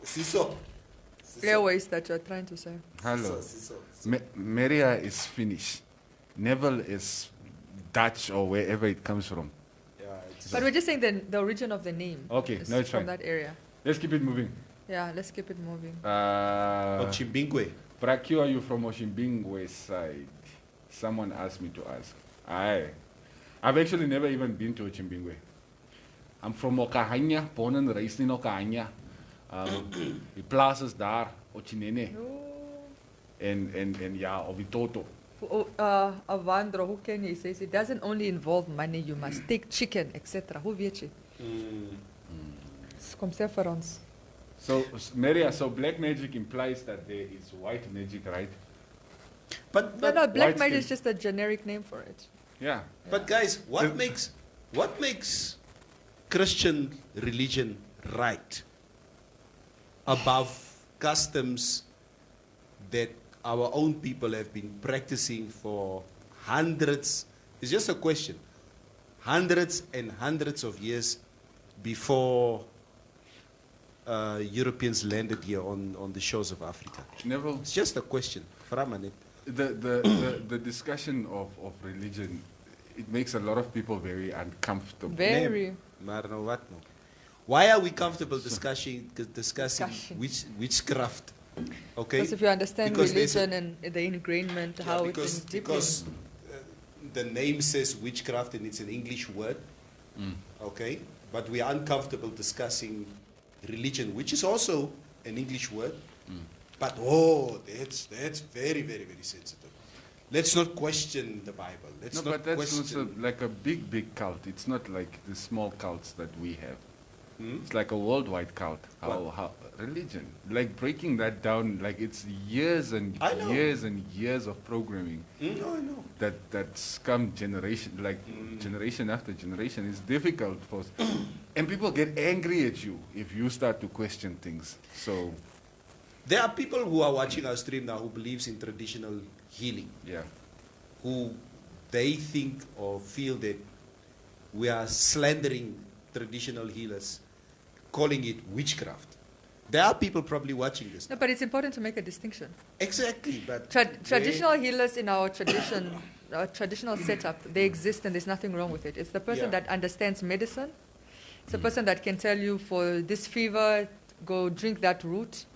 Siso. Airways that you're trying to say. Hello. Siso. Maria is Finnish. Neville is Dutch or wherever it comes from. But we're just saying the origin of the name. Okay, is no, it's from fine. that area. Let's keep it moving. Yeah, let's keep it moving. Ochimbingwe. Brakio, are you from Oshimbingwe side? Someone asked me to ask. I've actually never even been to Ochimbingwe. I'm from Okahanya, born and raised in Okahanya. Die plaas is daar, Ochinene. En ja, of Toto. Avandro, who can he says it doesn't only involve money, you must take chicken, etc. Hoe weet je? Kom sê vir ons. So, Maria, so black magic implies that there is white magic, right? But No, black white magic skin. is just a generic name for it. Yeah. But guys, what makes Christian religion right above customs that our own people have been practicing for hundreds? It's just a question. Hundreds and hundreds of years before Europeans landed here on the shores of Africa. Neville, It's just a question. Framanet. the discussion of religion, it makes a lot of people very uncomfortable. Very. Maar nou wat nou? Why are we comfortable discussing Discussion. witchcraft? Okay. Because if you understand Because there's a- religion and the ingrainment, how it's in deep because the name says witchcraft and it's an English word. Okay, but we are uncomfortable discussing religion, which is also an English word. But that's very, very, very sensitive. Let's not question the Bible. Let's No, not but that's question. also like a big cult. It's not like the small cults that we have. Hmm? It's like a worldwide cult. How religion, like breaking that down, like it's years and I know. years and years of programming No, I know. that's come generation generation after generation. It's difficult for, and people get angry at you if you start to question things. So There are people who are watching our stream now who believes in traditional healing, yeah, who they think or feel that we are slandering traditional healers, calling it witchcraft. There are people probably watching this. No, but it's important to make a distinction. Exactly, but Traditional healers in our traditional setup, they exist and there's nothing wrong with it. It's the person Yeah. that understands medicine. It's the person that can tell you for this fever, go drink that root,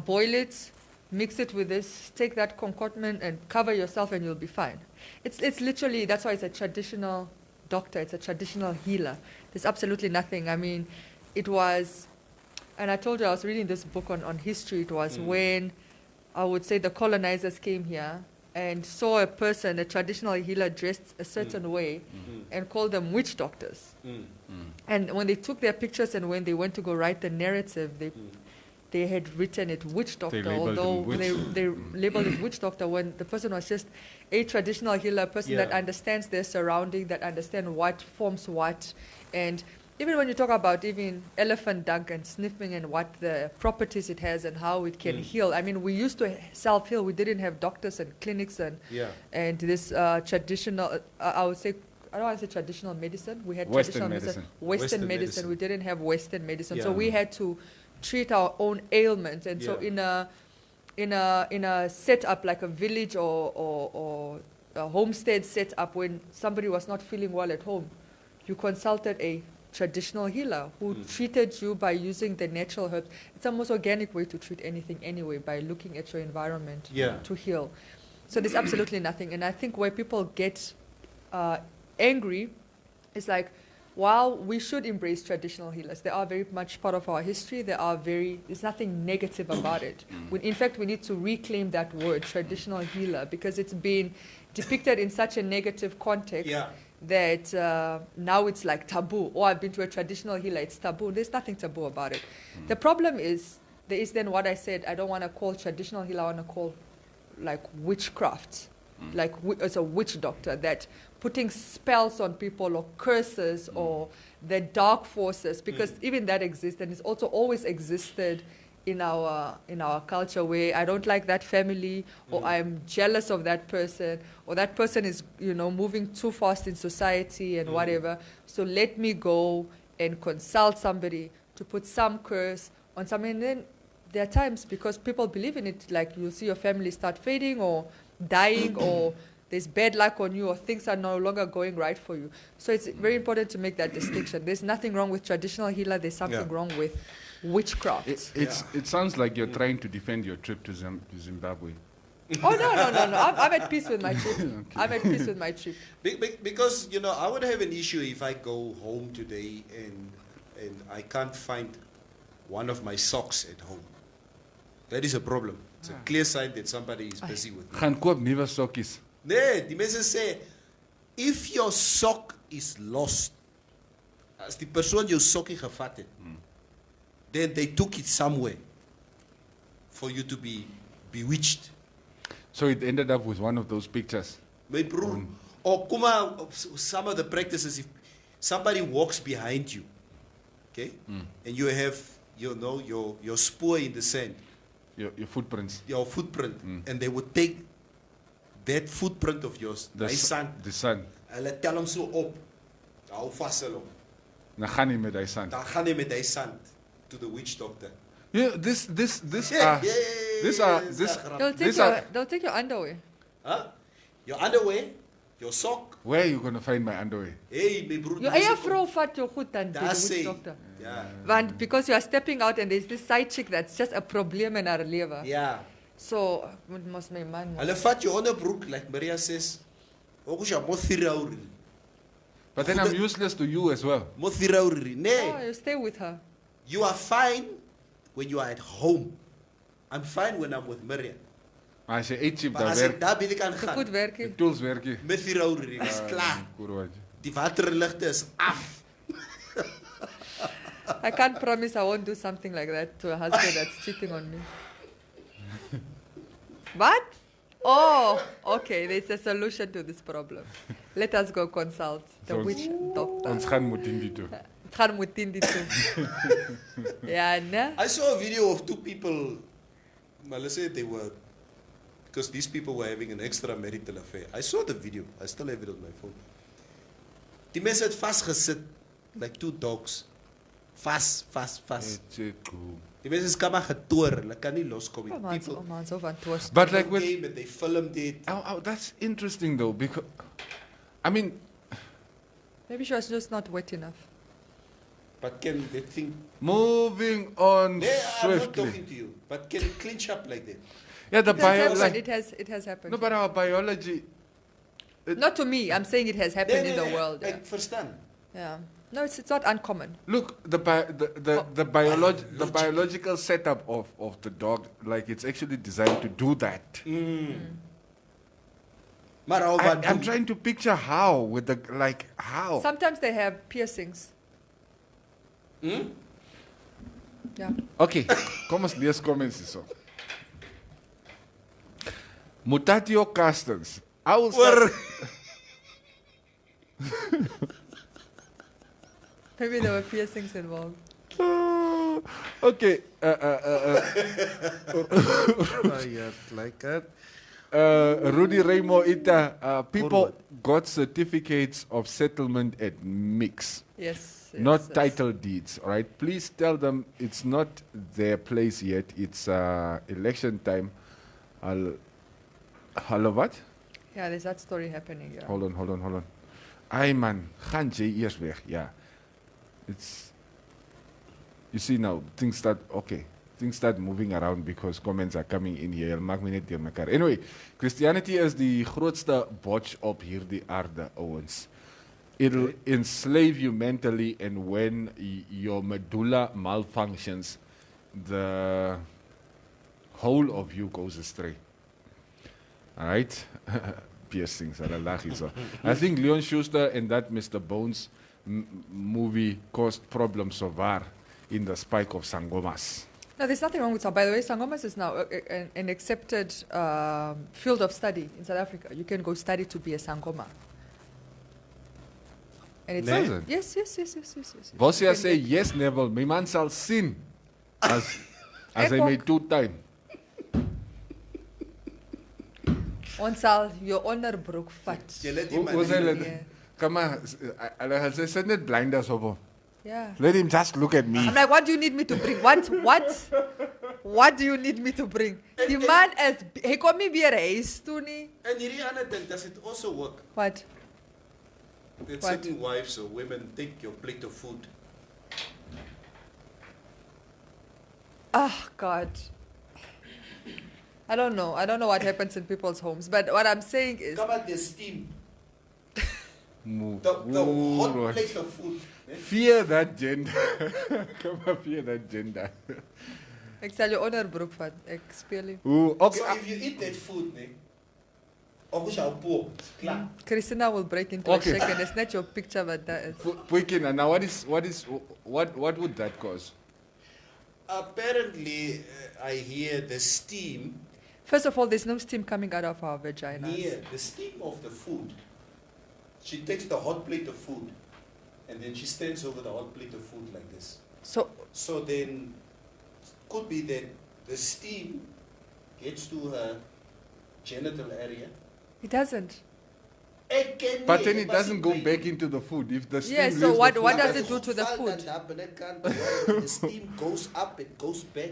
boil it, mix it with this, take that concoction and cover yourself and you'll be fine. It's literally, that's why it's a traditional doctor, it's a traditional healer. There's absolutely nothing. I mean, it was, and I told you I was reading this book on history. It was when I would say the colonizers came here and saw a person, a traditional healer dressed a certain way and called them witch doctors. And when they took their pictures and when they went to go write the narrative, they had written it witch doctor, labeled although him witch. they labeled it witch doctor when the person was just a traditional healer, a person that Yeah. understands their surrounding, that understands what forms what. And even when you talk about even elephant dung and sniffing and what the properties it has and how it can heal. I mean, we used to self-heal. We didn't have doctors and clinics and this traditional, I would say, I don't want to say traditional medicine. We had Western traditional medicine. Western Western medicine. medicine. We didn't have Western medicine. Yeah. So we had to treat our own ailments. And so Yeah. in a setup like a village or a homestead setup, when somebody was not feeling well at home, you consulted a traditional healer who treated you by using the natural herbs. It's the most organic way to treat anything anyway, by looking at your environment Yeah. to heal. So there's absolutely nothing. And I think where people get angry is like, while we should embrace traditional healers, they are very much part of our history. There's nothing negative about it. In fact, we need to reclaim that word, traditional healer, because it's been depicted in such a negative context Yeah. that now it's like taboo. Oh, I've been to a traditional healer, it's taboo. There's nothing taboo about it. The problem is, there is then what I said, I don't want to call traditional healer, I want to call like witchcraft. Like as a witch doctor, that putting spells on people or curses or the dark forces, because even that exists and it's also always existed in our culture, where I don't like that family or I'm jealous of that person or that person is moving too fast in society and whatever. So let me go and consult somebody to put some curse on something. And then there are times, because people believe in it, like you'll see your family start fading or dying or there's bad luck on you or things are no longer going right for you. So it's very important to make that distinction. There's nothing wrong with traditional healer. There's something wrong with witchcraft. It sounds like you're trying to defend your trip to Zimbabwe. Oh, no. I'm at peace with my trip. I'm at peace with my trip. Because, I would have an issue if I go home today and I can't find one of my socks at home. That is a problem. It's a clear sign that somebody is busy with me. Gaan koop nuwe sokkies. Nee, die mense sê, if your sock is lost, as die persoon jou sokkie gevat het, then they took it somewhere for you to be bewitched. So it ended up with one of those pictures. My broer, or kuma, some of the practices, if somebody walks behind you, okay, and you have, you know, your spoor in the sand, Your footprints. your footprint, and they would take that footprint of yours, The my son, The sun. hulle tel hom so op, hou vas hulle hom. Dan gaan nie met hy sand. Dan gaan hy met hy sand to the witch doctor. Yeah, this Yeah, They'll take your underwear. Huh? Your underwear, your sock. Where are you going to find my underwear? Hey, my broer. Your eie vrou vat jou goed dan to the That's witch it. doctor. Yeah. Want because you are stepping out and there's this side chick that's just a problem in haar lewe. Yeah. So, must my man. Hulle vat jou onderbroek, like Maria says. Ook as jy mo 4 ure. But then I'm useless to you as well. Mo 4 ure. Oh, Nee. you stay with her. You are fine when you are at home. I'm fine when I'm with Maria. Maar as jy eetchip Maar daar as ek werk, daar by die kan Goed gaan, werkie. die tools werk nie. met 4 ure, is klaar. Kurwaatjie. Die waterligte is af. I can't promise I won't do something like that to a husband that's cheating on me. What? Oh, okay. There's a solution to this problem. Let us go consult the So witch doctor. Ons gaan Mutindi toe. Het gaan Mutindi toe. Ja, ne? I saw a video of 2 people, well, let's say they were, because these people were having an extramarital affair. I saw the video. I still have it on my phone. Die mense het vastgesit, like 2 dogs. Vas. Die mense is kamma getoor. Hulle kan nie loskom nie. Oh man, People so van toast. But like with came and they filmed it. that's interesting though, because I mean, Maybe she was just not wet enough. But can that thing... moving on Yeah, I'm not swiftly. talking to you. But can it clinch up like that? Yeah, the It has happened. biology. It has happened. No, but our biology. Not to me. I'm saying it has happened in the world. Yeah. Ek verstaan. Yeah. No, it's not uncommon. Look, the biological setup of the dog, like it's actually designed to do that. Maar hou wat I'm doen. trying to picture how with the like how. Sometimes they have piercings. Yeah. Okay, kom ons lees comments hierso. Mutatio Castens. I will start. Maybe there were piercings involved. Okay. like that. Rudy Remo Ita. People got certificates of settlement at Mix. Yes. Not title deeds, all right? Please tell them it's not their place yet. It's election time. Hello, what? Yeah, there's that story happening. Yeah. Hold on. Ay man, gaan jy eers weg. Yeah. It's, you see now, things start moving around because comments are coming in here. Maak my net deur mekaar. Anyway, Christianity is die grootste botch op hierdie aarde, ouens. It'll enslave you mentally, and when your medulla malfunctions, the whole of you goes astray. All right? Piercings. I think Leon Schuster and that Mr. Bones movie caused problems so far in the spike of sangomas. No, there's nothing wrong with Sangomas. By the way, Sangomas is now an accepted field of study in South Africa. You can go study to be a Sangoma. And it's Nee. yes. Bosia say yes, Neville. My man sal sien as hy my two-time. Ons sal jou onderbroek vat. Jy let die Hoe man sê nie. hulle? Come on, hulle sê sit net blinders op hom. Yeah. Let him just look at me. I'm like, what do you need me to bring? What do you need me to bring? The man is, hy kom nie weer huis toe nie. En hierdie ander ding, does it also work? What? That What? certain wives or women take your plate of food. Oh, God. I don't know. I don't know what happens in people's homes. But what I'm saying is, Come at the steam. Move. The Ooh, hot Lord. plate of food. Fear that gender. Come on, fear that gender. Ek sal jou onderbroek vat. Ek speel nie. Ooh, okay. So if you eat that food, Christina will break into Okay. a shake and it's not your picture, but that is. Puikin, now what would that cause? apparently, I hear the steam. First of all, there's no steam coming out of our vaginas. Near the steam of the food. She takes the hot plate of food, and then she stands over the hot plate of food like this. So then, could be that the steam gets to her genital area. It doesn't. But then it doesn't go back into the food. If the steam Yeah, so leaves what the what food- does it do to the food? The steam goes up, it goes back,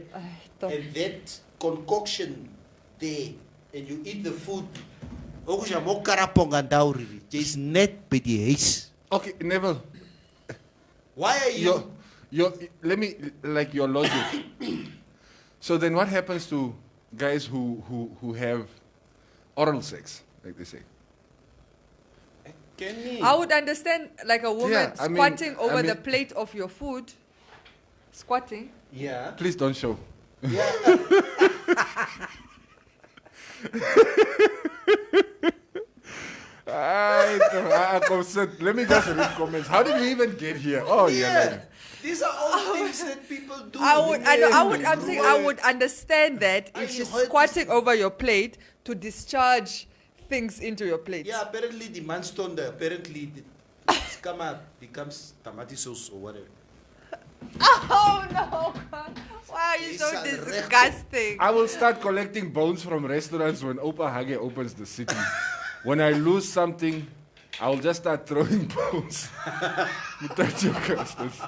Toch. and that concoction there, and you eat the food. Ook as jy mok karapong aan daai, jy's net by die huis. Okay, Neville. Why are you? Let me like your logic. So then, what happens to guys who have oral sex, like they say? I would understand like a woman Yeah, I mean- squatting over I the mean- plate of your food. Squatting. Yeah. Please don't show. Let me just read comments. How did we even get here? Oh yeah. These are all things that people do. I would understand that if she's squatting over your plate to discharge things into your plate. Yeah, apparently the manstonde, apparently the becomes tomato sauce or whatever. Oh no! God. Why are you so disgusting? I will start collecting bones from restaurants when Opa Hage opens the city. When I lose something, I will just start throwing bones. Without your customers.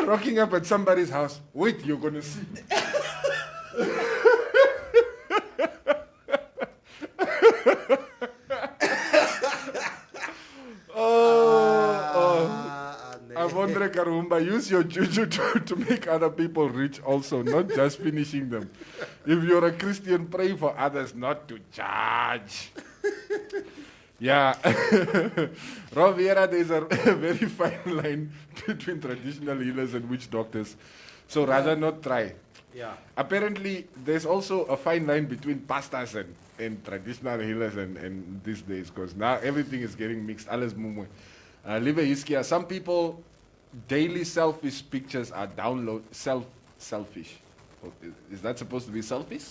Rocking up at somebody's house. Wait, you're gonna see. Avondre Karumba, use your juju to make other people rich also, not just finishing them. If you're a Christian, pray for others not to charge. Yeah. Rob Vieira, there's a very fine line between traditional healers and witch doctors. So rather not try. Yeah. Apparently, there's also a fine line between pastors and traditional healers and these days, because now everything is getting mixed. Alles mumwe. Lieve Hiskia, some people daily selfish pictures are selfish. Is that supposed to be selfish?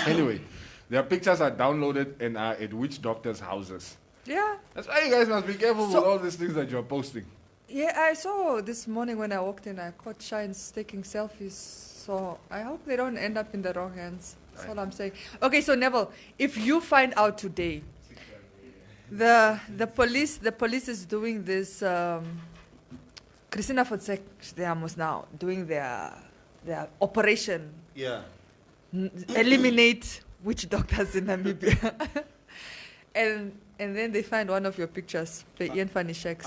Anyway, their pictures are downloaded and are at witch doctors' houses. Yeah. That's why you guys must be careful with all these things that you're posting. Yeah, I saw this morning when I walked in, I caught Shines taking selfies. So I hope they don't end up in the wrong hands. That's all I'm saying. Okay, so Neville, if you find out today, the police is doing this. Christina Fonseca, they are most now doing their operation. Yeah. Eliminate witch doctors in Namibia. and then they find one of your pictures, Ian Fanny Sheks.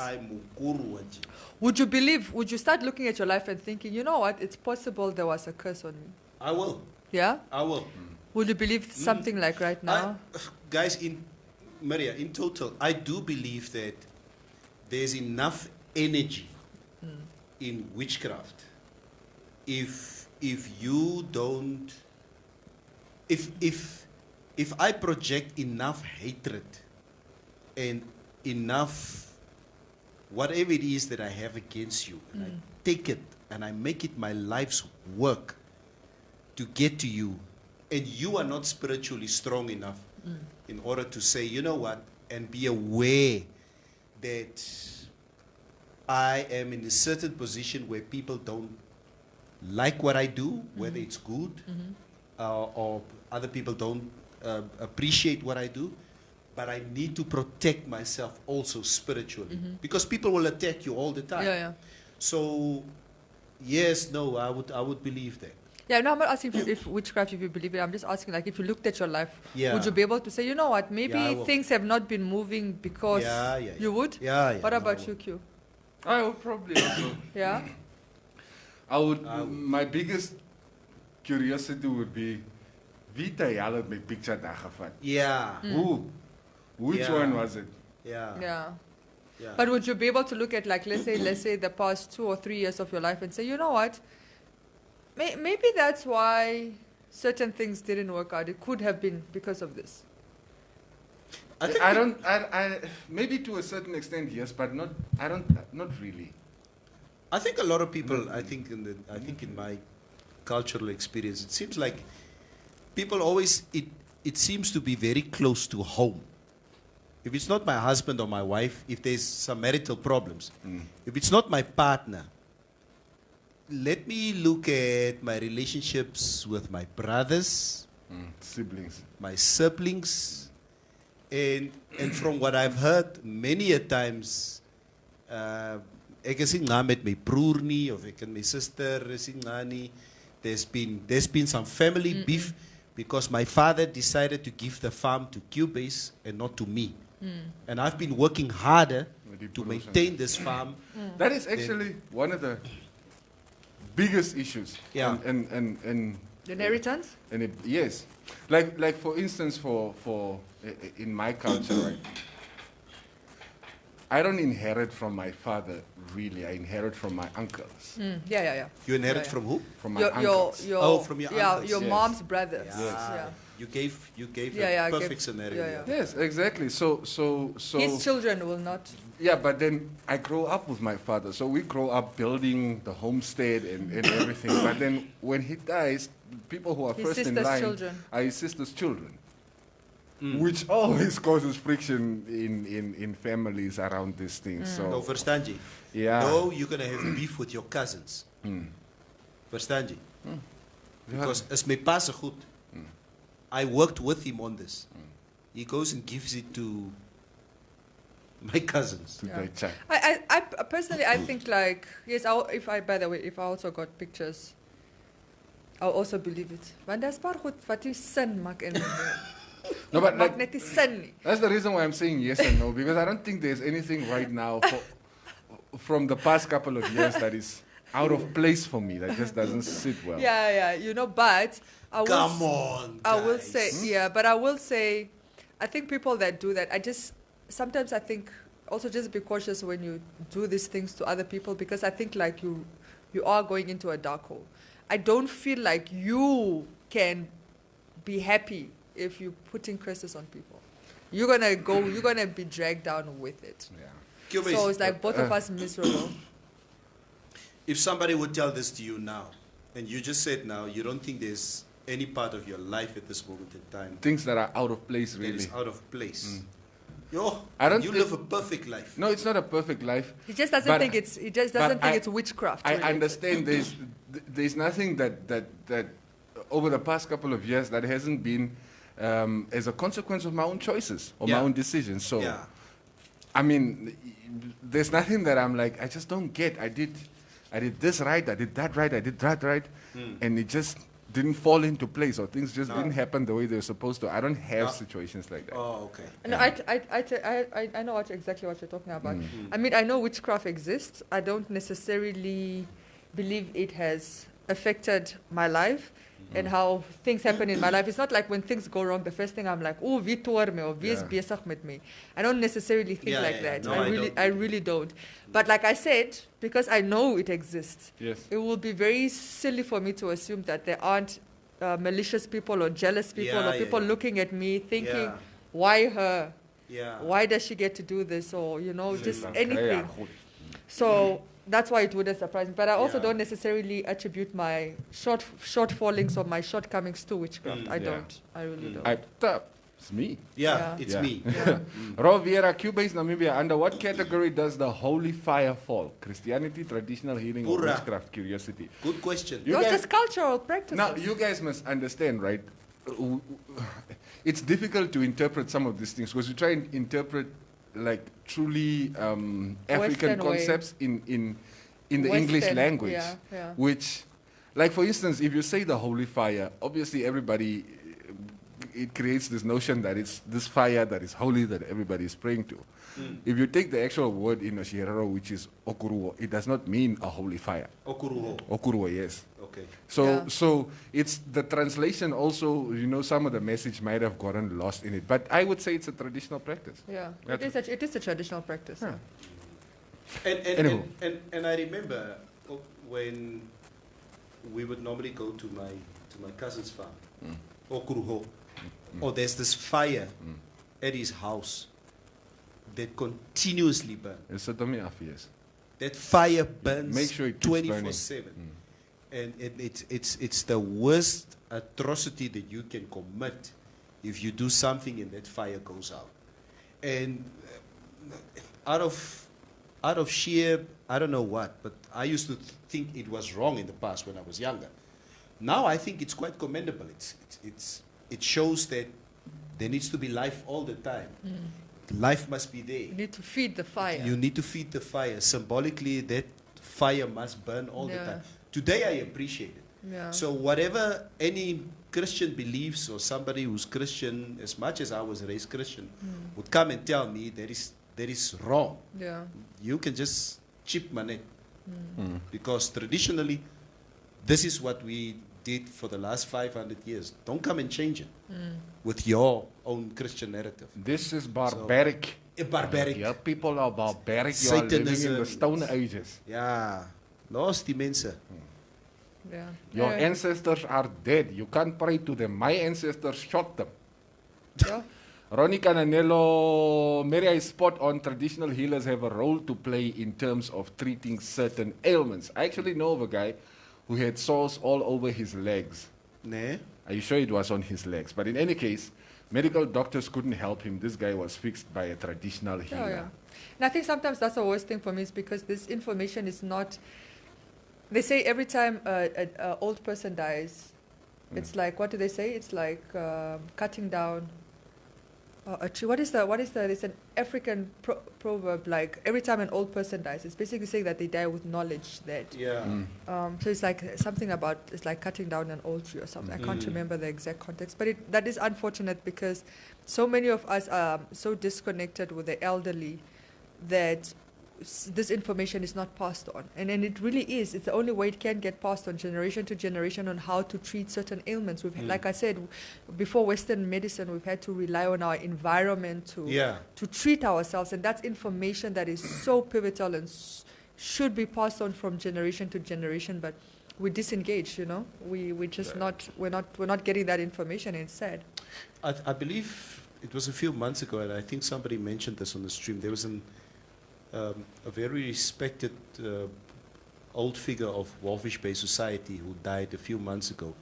Would you start looking at your life and thinking, you know what, it's possible there was a curse on me? I will. Yeah? I will. Would you believe something like right now? Guys, Maria, in total, I do believe that there's enough energy in witchcraft. If you don't, if I project enough hatred and enough whatever it is that I have against you, and I take it and I make it my life's work to get to you, and you are not spiritually strong enough in order to say, you know what, and be aware that I am in a certain position where people don't like what I do, whether it's good or other people don't appreciate what I do, but I need to protect myself also spiritually because people will attack you all the time. Yeah. So, yes, no, I would believe that. Yeah, no, I'm not asking if witchcraft, if you believe it. I'm just asking, like, if you looked at your life, Yeah. would you be able to say, you know what, maybe Yeah, I will. things have not been moving because you would? Yeah. What no, about I you, will. Q? I would probably also. Yeah? My biggest curiosity would be, wie the hell het my picture daar gevat? Yeah. Who? Which Yeah. one was it? Yeah. Yeah. But would you be able to look at, like, let's say the past 2 or 3 years of your life and say, you know what, maybe that's why certain things didn't work out. It could have been because of this. I maybe to a certain extent, yes, but not really. I think a lot of people, I think in my cultural experience, it seems like people always, it seems to be very close to home. If it's not my husband or my wife, if there's some marital problems, if it's not my partner, let me look at my relationships with my brothers, siblings, my siblings, and from what I've heard many a times, ek is nie ngaam met my broer nie, of ek en my sister is nie ngaam nie. There's been some family beef because my father decided to give the farm to Cubase and not to me. And I've been working harder to maintain this farm. That is actually one of the biggest issues. Yeah. And Inheritance? Yes. Like for instance, for in my culture, right? I don't inherit from my father, really. I inherit from my uncles. Yeah. You inherit from who? From my uncles. From your yeah, uncles. your Yes. mom's brother. Yes. Yeah. You gave Yeah, a perfect gave- scenario. yeah. Yes, exactly. So His children will not. yeah, but then I grow up with my father. So we grow up building the homestead and everything. But then when he dies, people who are His first in sister's line children. are his sister's children. Which always causes friction in families around these things. So No, verstaan jy? Yeah. No, you're going to have beef with your cousins. Verstaan jy? Because as my pa se goed, I worked with him on this. He goes and gives it to my cousins. to their child. I personally, I think, like, yes, by the way, if I also got pictures, I'll also believe it. Want daar's paar goed wat jy sin maak in. No, but Maak like, net nie sin nie. that's the reason why I'm saying yes and no, because I don't think there's anything right now from the past couple of years that is out of place for me, that just doesn't sit well. Yeah, but I will Come on, I will guys. say, but I will say, I think people that do that, sometimes I think also just be cautious when you do these things to other people, because I think like you are going into a dark hole. I don't feel like you can be happy if you're putting curses on people. You're gonna be dragged down with it. Yeah. So it's like both of us miserable. If somebody would tell this to you now, and you just said now, you don't think there's any part of your life at this moment in time Things that are out of place, that really. is out of place. Yo, I don't you think- live a perfect life. No, it's not a perfect life. He just doesn't But- think it's witchcraft. I related. understand there's nothing that over the past couple of years that hasn't been as a consequence of my own choices or my Yeah. own decisions. So, Yeah. I mean, there's nothing that I'm like, I just don't get. I did this right, I did that right, I did that right, and it just didn't fall into place, or things just didn't happen the way they were supposed to. I don't have situations like that. Oh, okay. No, I know exactly what you're talking about. I mean, I know witchcraft exists. I don't necessarily believe it has affected my life and how things happen in my life. It's not like when things go wrong, the first thing I'm like, oh, wie toer me, or wie is besig met me. I don't necessarily think like that. No, I really don't. But like I said, because I know it exists, Yes. it will be very silly for me to assume that there aren't malicious people or jealous people or people looking at me thinking, why her? Yeah. Why does she get to do this? Or, just Yeah, anything. good. So that's why it wouldn't surprise me. But I also Yeah. don't necessarily attribute my shortfallings or my shortcomings to witchcraft. I Yeah. don't. I really don't. It's me. Yeah, Yeah. it's Yeah. me. Ro Vieira, Cubase, Namibia. Under what category does the holy fire fall? Christianity, traditional healing, or Pura. witchcraft? Curiosity. Good question. You Those guys- just cultural practices. Now, you guys must understand, right? It's difficult to interpret some of these things because you try and interpret like truly African Western way. concepts in the Western, English language, yeah. which, like for instance, if you say the holy fire, obviously everybody it creates this notion that it's this fire that is holy that everybody is praying to. If you take the actual word in Oshiraro, which is okuruo, it does not mean a holy fire. Okuruho. Okuruo, yes. Okay. So it's the translation also, some of the message might have gotten lost in it. But I would say it's a traditional practice. Yeah, it is a traditional practice. Yeah. And I remember when we would normally go to my cousin's farm, Okuruho, or there's this fire at his house that continuously burns. It's a dummy yes. That fire burns Make sure it keeps 24/7. And it's the worst atrocity that you can commit if you do something and that fire goes out. And out of sheer, I don't know what, but I used to think it was wrong in the past when I was younger. Now I think it's quite commendable. It shows that there needs to be life all the time. Life must be there. You need to feed the fire. You need to feed the fire. Symbolically, that fire must burn all the time. Today I appreciate it. Yeah. So whatever any Christian believes, or somebody who's Christian, as much as I was raised Christian, would come and tell me that is wrong. Yeah. You can just chip money. Because traditionally, this is what we did for the last 500 years. Don't come and change it with your own Christian narrative. This is barbaric. Barbaric. Your people are barbaric. You are living in the Stone Ages. Yeah. Los die mense. Yeah. Your ancestors are dead. You can't pray to them. My ancestors shot them. Yeah. Ronnie Cananello, Mary, I spot on traditional healers have a role to play in terms of treating certain ailments. I actually know of a guy who had sores all over his legs. Nee. Are you sure it was on his legs? But in any case, medical doctors couldn't help him. This guy was fixed by a traditional healer. Oh, yeah. And I think sometimes that's the worst thing for me is because this information is not... They say every time an old person dies, it's like, what do they say? It's like cutting down a tree. What is there's an African proverb, like every time an old person dies, it's basically saying that they die with knowledge that. Yeah. So it's like something about, it's like cutting down an old tree or something. I can't remember the exact context, but that is unfortunate because so many of us are so disconnected with the elderly that this information is not passed on. And it really is. It's the only way it can get passed on generation to generation on how to treat certain ailments. Like I said, before Western medicine, we've had to rely on our environment to treat ourselves. And that's information that is so pivotal and should be passed on from generation to generation. But we disengage, we just we're not getting that information. It's sad. I believe it was a few months ago, and I think somebody mentioned this on the stream. There was a very respected old figure of Walvish Bay society who died a few months ago,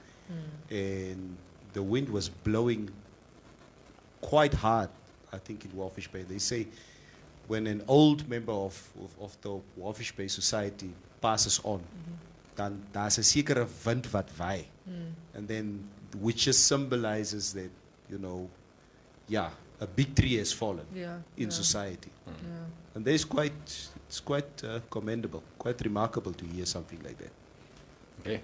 and the wind was blowing quite hard, I think, in Walvish Bay. They say when an old member of the Walvish Bay society passes on, dan daar's 'n sekere wind wat waai, and then which just symbolizes that a big tree has fallen in society. And it's quite commendable, quite remarkable to hear something like that. Okay.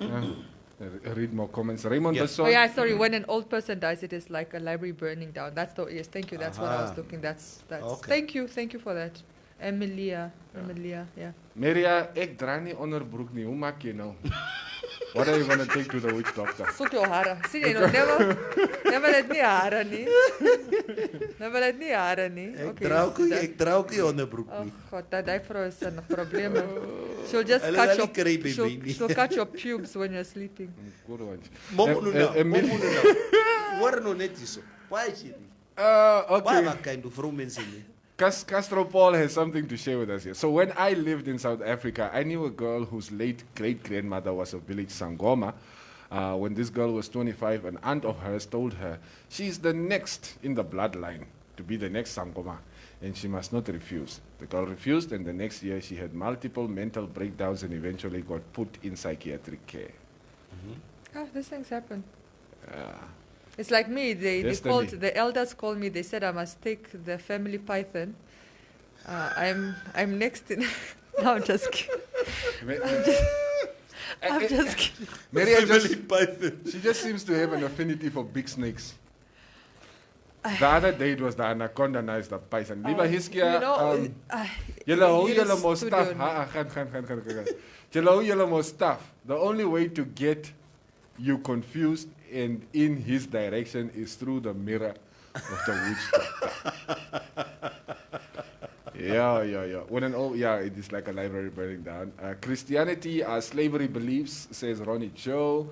Read more comments. Raymond, sorry. When an old person dies, it is like a library burning down. That's the thank you. That's what I was looking. That's. Okay. Thank you for that, Emilia, yeah. Maria, ek dra nie onderbroek nie. Hoe maak jy nou? What are you going to take to the witch doctor? Soek jou hare. Sien jy nog never let nie hare nie. Never let nie hare nie. Ek dra ook nie onderbroek nie. Oh God, dat vrou is 'n probleem. She'll just cut your pubes when you're sleeping. Good one. Momo nou. Hoor nou net hierso. Baie jy nie. Okay. Baie kind of vrou mense nie. Castro Paul has something to share with us here. So when I lived in South Africa, I knew a girl whose late great-grandmother was of village Sangoma. When this girl was 25, an aunt of hers told her she's the next in the bloodline to be the next Sangoma, and she must not refuse. The girl refused, and the next year she had multiple mental breakdowns and eventually got put in psychiatric care. These things happen. It's like me. The elders called me. They said I must take the family python. I'm next in. No, I'm just kidding. I'm just kidding. Maria python. She just seems to have an affinity for big snakes. The other day it was the anaconda, now it's the python. Lieve Hiskia, Julle julle mos studio staf. Gaan. Julle mos staf. The only way to get you confused and in his direction is through the mirror of the witch doctor. Yeah. It is like a library burning down. Christianity are slavery beliefs, says Ronnie Joe.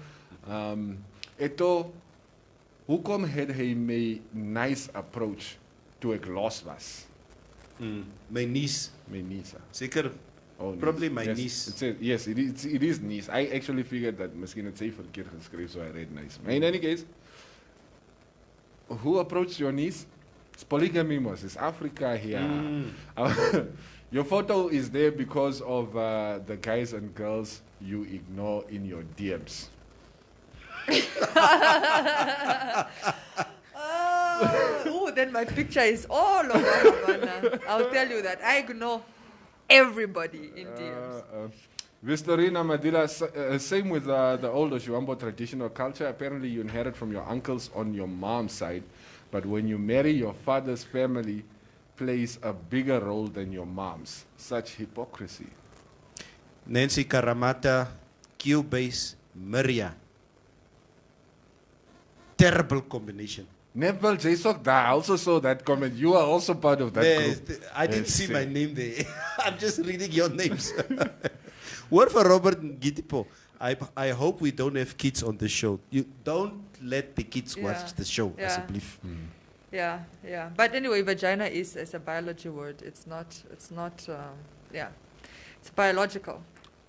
Hoekom het hy my nice approach toe ek los was? My niece. Zeker. Probably my niece. It is niece. I actually figured that miskien het sy verkeerd geskryf, so I read nice. Maar in any case, who approached your niece? It's polygamy, mos. It's Africa here. Your photo is there because of the guys and girls you ignore in your DMs. Then my picture is all over Havana. I'll tell you that. I ignore everybody in DMs. Vistorina Madila, same with the old Oshiwambo traditional culture. Apparently you inherit from your uncles on your mom's side, but when you marry, your father's family plays a bigger role than your mom's. Such hypocrisy. Nancy Karamata, Q-Base, Maria. Terrible combination. Neville Jaysok, I also saw that comment. You are also part of that group. I didn't see my name there. I'm just reading your names. Word for Robert Gitipo. I hope we don't have kids on the show. You don't let the kids watch the show, alsjeblieft. Yeah. But anyway, vagina is a biology word. It's biological.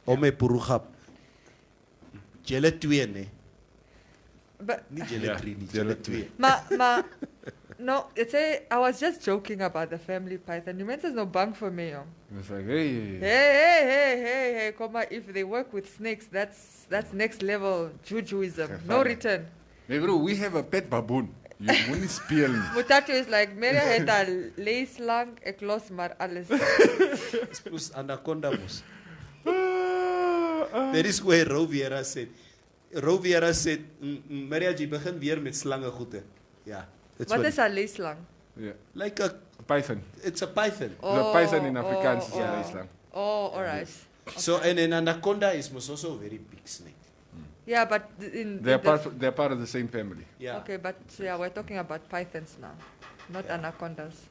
Ome Purugap. Jelle 2, ne? But Jelle 2. No, I was just joking about the family python. You meant there's no bang for me. It's like, hey. Hey, comma, if they work with snakes, that's next level jujuism. No return. Hey bro, we have a pet baboon. You wouldn't spiel. Mutato is like, Mary had a lace lang, ek los maar alles. It's anaconda mos. That is where Roviera said, Maria, jy begin weer met slange goede. Yeah. What is a lace lang? Yeah. Like a python. It's a python. The python in Afrikaans is a lace lang. Oh, all right. Okay. So, and an anaconda is also a very big snake. Yeah, but they're part of the same family. Yeah. Okay, but we're talking about pythons now, not anacondas.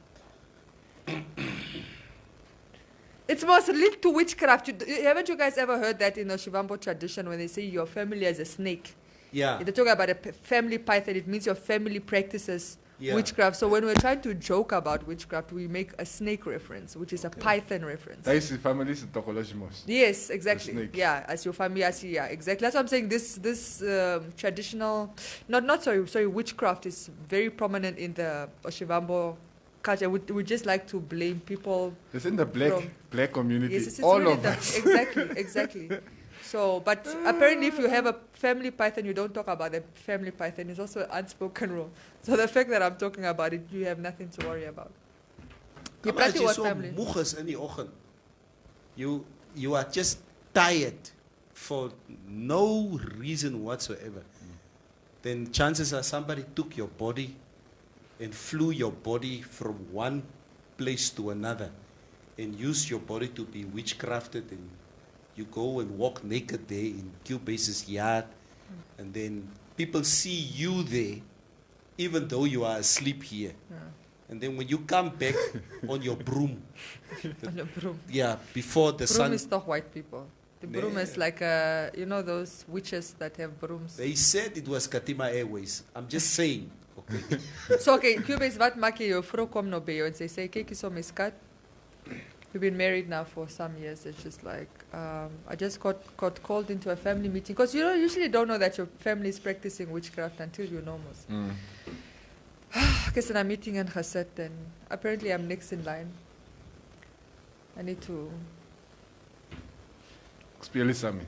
It's mostly linked to witchcraft. Haven't you guys ever heard that in the Shivambo tradition when they say your family has a snake? Yeah. If they talk about a family python, it means your family practices witchcraft. So when we're trying to joke about witchcraft, we make a snake reference, which is a python reference. That is family tokoloshimos. Yes, exactly. Yeah, as your family, exactly. That's what I'm saying. This traditional, witchcraft is very prominent in the Oshivambo culture. We just like to blame people. It's in the black community. Yes, it's all really of us. Exactly. So, but apparently if you have a family python, you don't talk about the family python. It's also an unspoken rule. So the fact that I'm talking about it, you have nothing to worry about. You practice what family? Moeg is in die oggend. You are just tired for no reason whatsoever. Then chances are somebody took your body and flew your body from one place to another and used your body to be witchcrafted, and you go and walk naked there in Q-Base's yard, and then people see you there even though you are asleep here. And then when you come back on your broom, before the sun. Broom is not white people. The broom is like those witches that have brooms. They said it was Katima Airways. I'm just saying. Okay. So Q-Base, wat maak jy jou vrou kom nou by jou en sy sê kyk hierso my skat. We've been married now for some years. It's just like, I just got called into a family meeting. Because you usually don't know that your family is practicing witchcraft until you know most. Because in a meeting and gesit, and apparently I'm next in line. I need to... Speel something.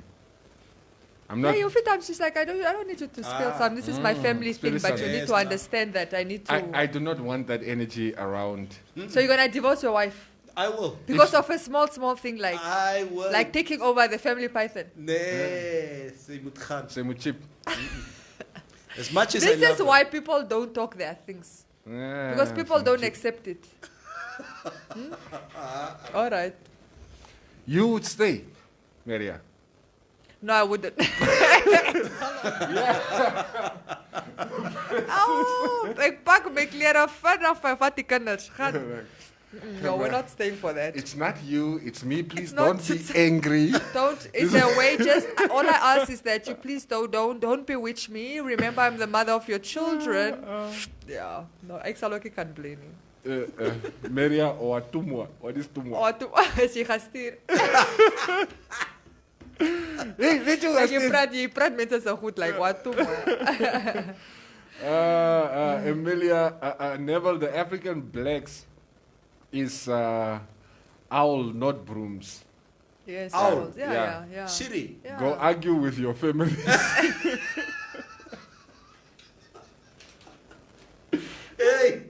I'm not... Yeah, she's like, I don't need you to spill some. This is my family thing, but you need to understand that I need to... I do not want that energy around. So you're going to divorce your wife? I will. Because of a small thing like... I will. Like taking over the family python. Nee, sy moet gaan. Sy moet chip. As much as this is why people don't talk their things. Because people don't accept it. All right. You would stay, Maria. No, I wouldn't. Ek pak my klere vanaf wat die kinders gaan. No, we're not staying for that. It's not you, it's me. Please It's not- don't be angry. Don't. It's a way. Just all I ask is that you please don't bewitch me. Remember, I'm the mother of your children. Yeah. No, ek sal ook nie kan bly nie. Maria or Tumwa. What is Tumwa? Oh, toe as jy gaan stuur. Hey, weet jy wat? Jy praat mense so goed like wat toe. Emilia, Neville, the African blacks is owl, not brooms. Yes. Owl. owls. Yeah, Yeah. yeah. Siri. Yeah. Go argue with your family. Hey,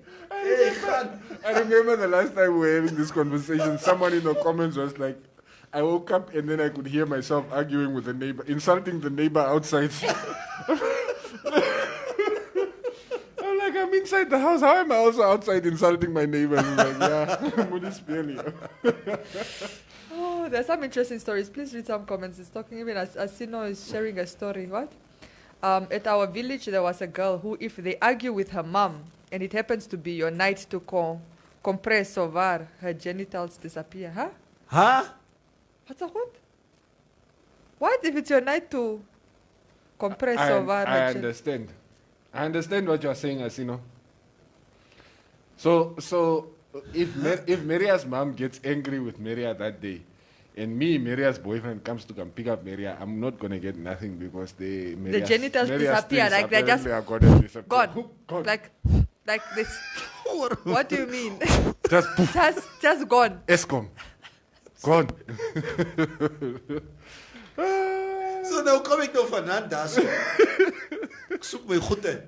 gaan. I remember the last time we were having this conversation, someone in the comments was like, I woke up and then I could hear myself arguing with the neighbor, insulting the neighbor outside. I'm like, I'm inside the house. How am I also outside insulting my neighbor? I'm like, yeah, Oh, there's some interesting stories. Please read some comments. It's talking even as Sino is sharing a story. What? At our village, there was a girl who, if they argue with her mom, and it happens to be your night to compress or var, her genitals disappear. Huh? Huh? What's that? What if it's your night to compress or var? I understand. I understand what you're saying, Asino. So if Maria's mom gets angry with Maria that day, and Maria's boyfriend comes to come pick up Maria, I'm not gonna get nothing because the genitals disappear, like they're just gone. Like this. What do you mean? Just poof. just gone. Eskom. Gone. So nou kom ek nou vanaand daar so. Ek soek my goed in.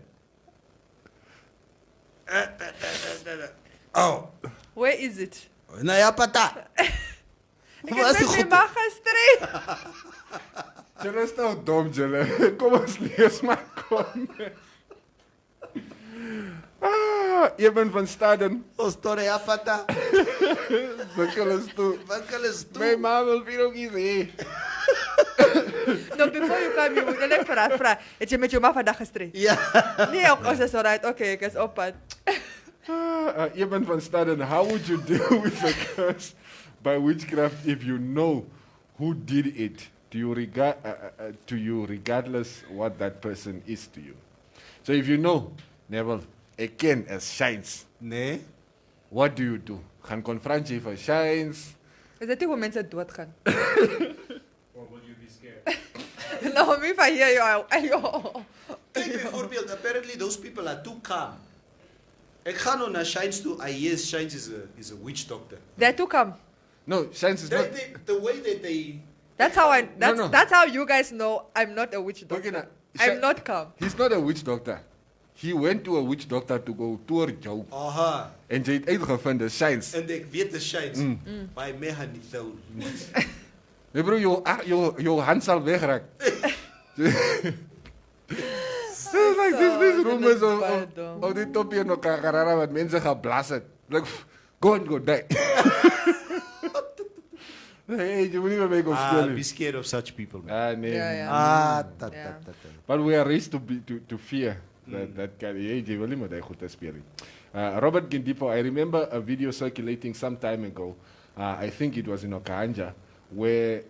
Oh. Where is it? Nou ja, pata. Ek het net my mag gestree. Julle is nou dom, julle. Kom ons lees maar kom. Eben van Staden. O story ja, pata. Wat is toe? My ma wil vir ook iets hê. No, before you come, you moet net vra. Het jy met jou ma vandag gestree? Ja. Nee, ons is alright. Okay, ek is op pad. Eben van Staden, how would you deal with a curse by witchcraft if you know who did it to you, regardless what that person is to you? So if you know, Neville, again as shines, Nee. what do you do? Gaan confront jy vir shines? Is dit hoe mense doodgaan? Or will you be scared? No, me if I hear you, Kijk bijvoorbeeld, apparently those people are too calm. Ik ga nou naar Shines toe. Yes, Shines is a witch doctor. They're too calm. No, shines is not. The way that they... That's how I. That's no. that's how you guys know I'm not a witch doctor. Okay, now, I'm not calm. He's not a witch doctor. He went to a witch doctor to go tour jou. Aha. En jy het uitgevind dis shines. En ik weet de Shines. Maar mij gaan niet zo. Nee bro, jou hand sal wegraak. Like this rumors of die top hier nog karara wat mense geblas het. Like go die. Hey, jy moet nie meer kom speel nie. Be scared of such people, man. Nee. Yeah. But we are raised to fear that guy. Hey, jy wil nie met hy goed speel nie. Robert Gindipo, I remember a video circulating some time ago. I think it was in Okanja, where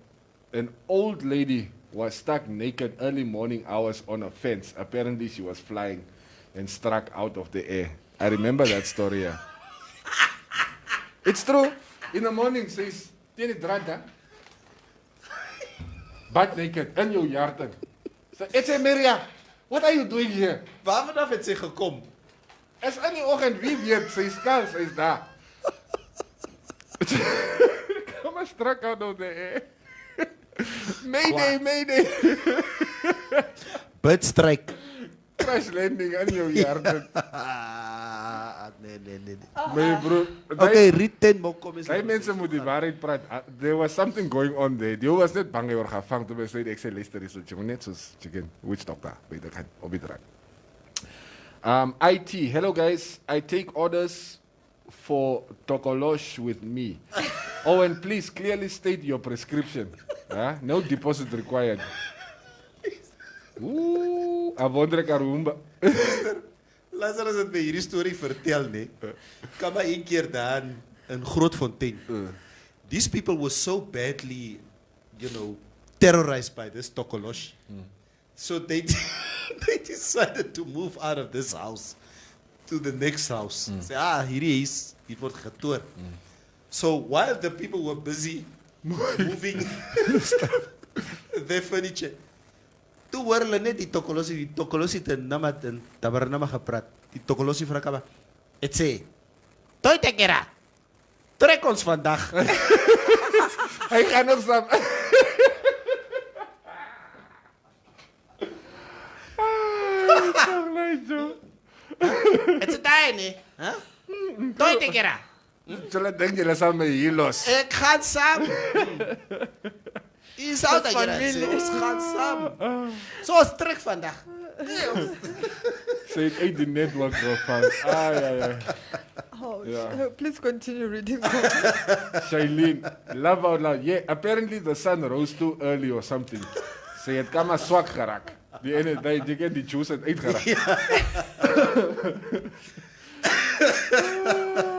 an old lady was stuck naked early morning hours on a fence. Apparently she was flying and struck out of the air. I remember that story. Yeah. It's true. In the morning, says, "Teen die draad, hè? Butt naked in your yard." So, it's a Maria. What are you doing here? Waar vanaf het sy gekom? Is in die oggend, wie weet, sy skaal, sy is daar. Kom maar struck out of the air. Mayday. Bird strike. Crash landing in your yard. Nee. My bro. Okay, read 10 more comments. Daai mense moet die waarheid praat. There was something going on there. Die was net bang oor gevang toe besluit ek sê luister hierso, jy moet net soos chicken witch doctor by die kant op die draad. IT, hello guys. I take orders for Tokolosh with me. Oh, and please clearly state your prescription. No deposit required. Ooh, Avondre Karumba. Lazarus het my hierdie storie vertel, nee. Kom maar een keer daar in Grootfontein. These people were so badly, terrorized by this Tokolosh. So they decided to move out of this house to the next house. Say, hier wordt getoer. So while the people were busy moving their furniture, toe hoor hulle net die Tokolosi te namat en tabernama gepraat. Die Tokolosi vra kaba, het sê, toi tekera, trek ons vandag. Hy gaan nog saam. Het is daar nie, toi tekera. Julle dink julle sal my hier los. Ek gaan saam. Is out tekera, ons gaan saam. So ons trek vandag. Say it ain't the network profile. Please continue reading. Shailene, love out loud. Yeah, apparently the sun rose too early or something. Say het kan maar swak geraak. Die ene jy ken die juice het uitgeraak.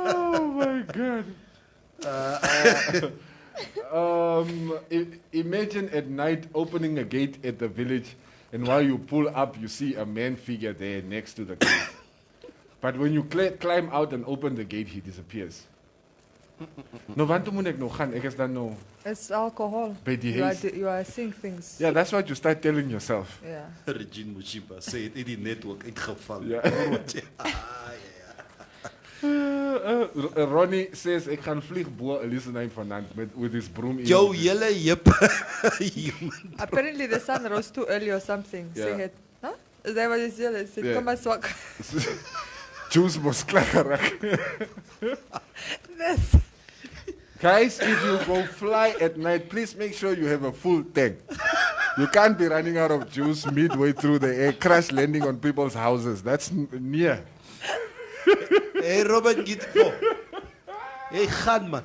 Oh my God. Imagine at night opening a gate at the village, and while you pull up, you see a man figure there next to the gate. But when you climb out and open the gate, he disappears. No, want moet ek nog gaan? Ek is dan nou. It's alcohol. By die You are seeing things. Yeah, that's what you start telling yourself. Yeah. Regine Mushiba sê het in die netwerk uitgeval. Ja. Ronnie says ek gaan vlieg bo Elisenheim vanaand with his broom in. Jou hele heup. Apparently the sun rose too early or something. Yeah. Say it. Huh? Is that what you said? Say, kom maar swak. Juice mos klaar. Yes. Guys, if you go fly at night, please make sure you have a full tank. You can't be running out of juice midway through the air, crash landing on people's houses. That's near. Hey, Robert, get go. Hey, gaan man.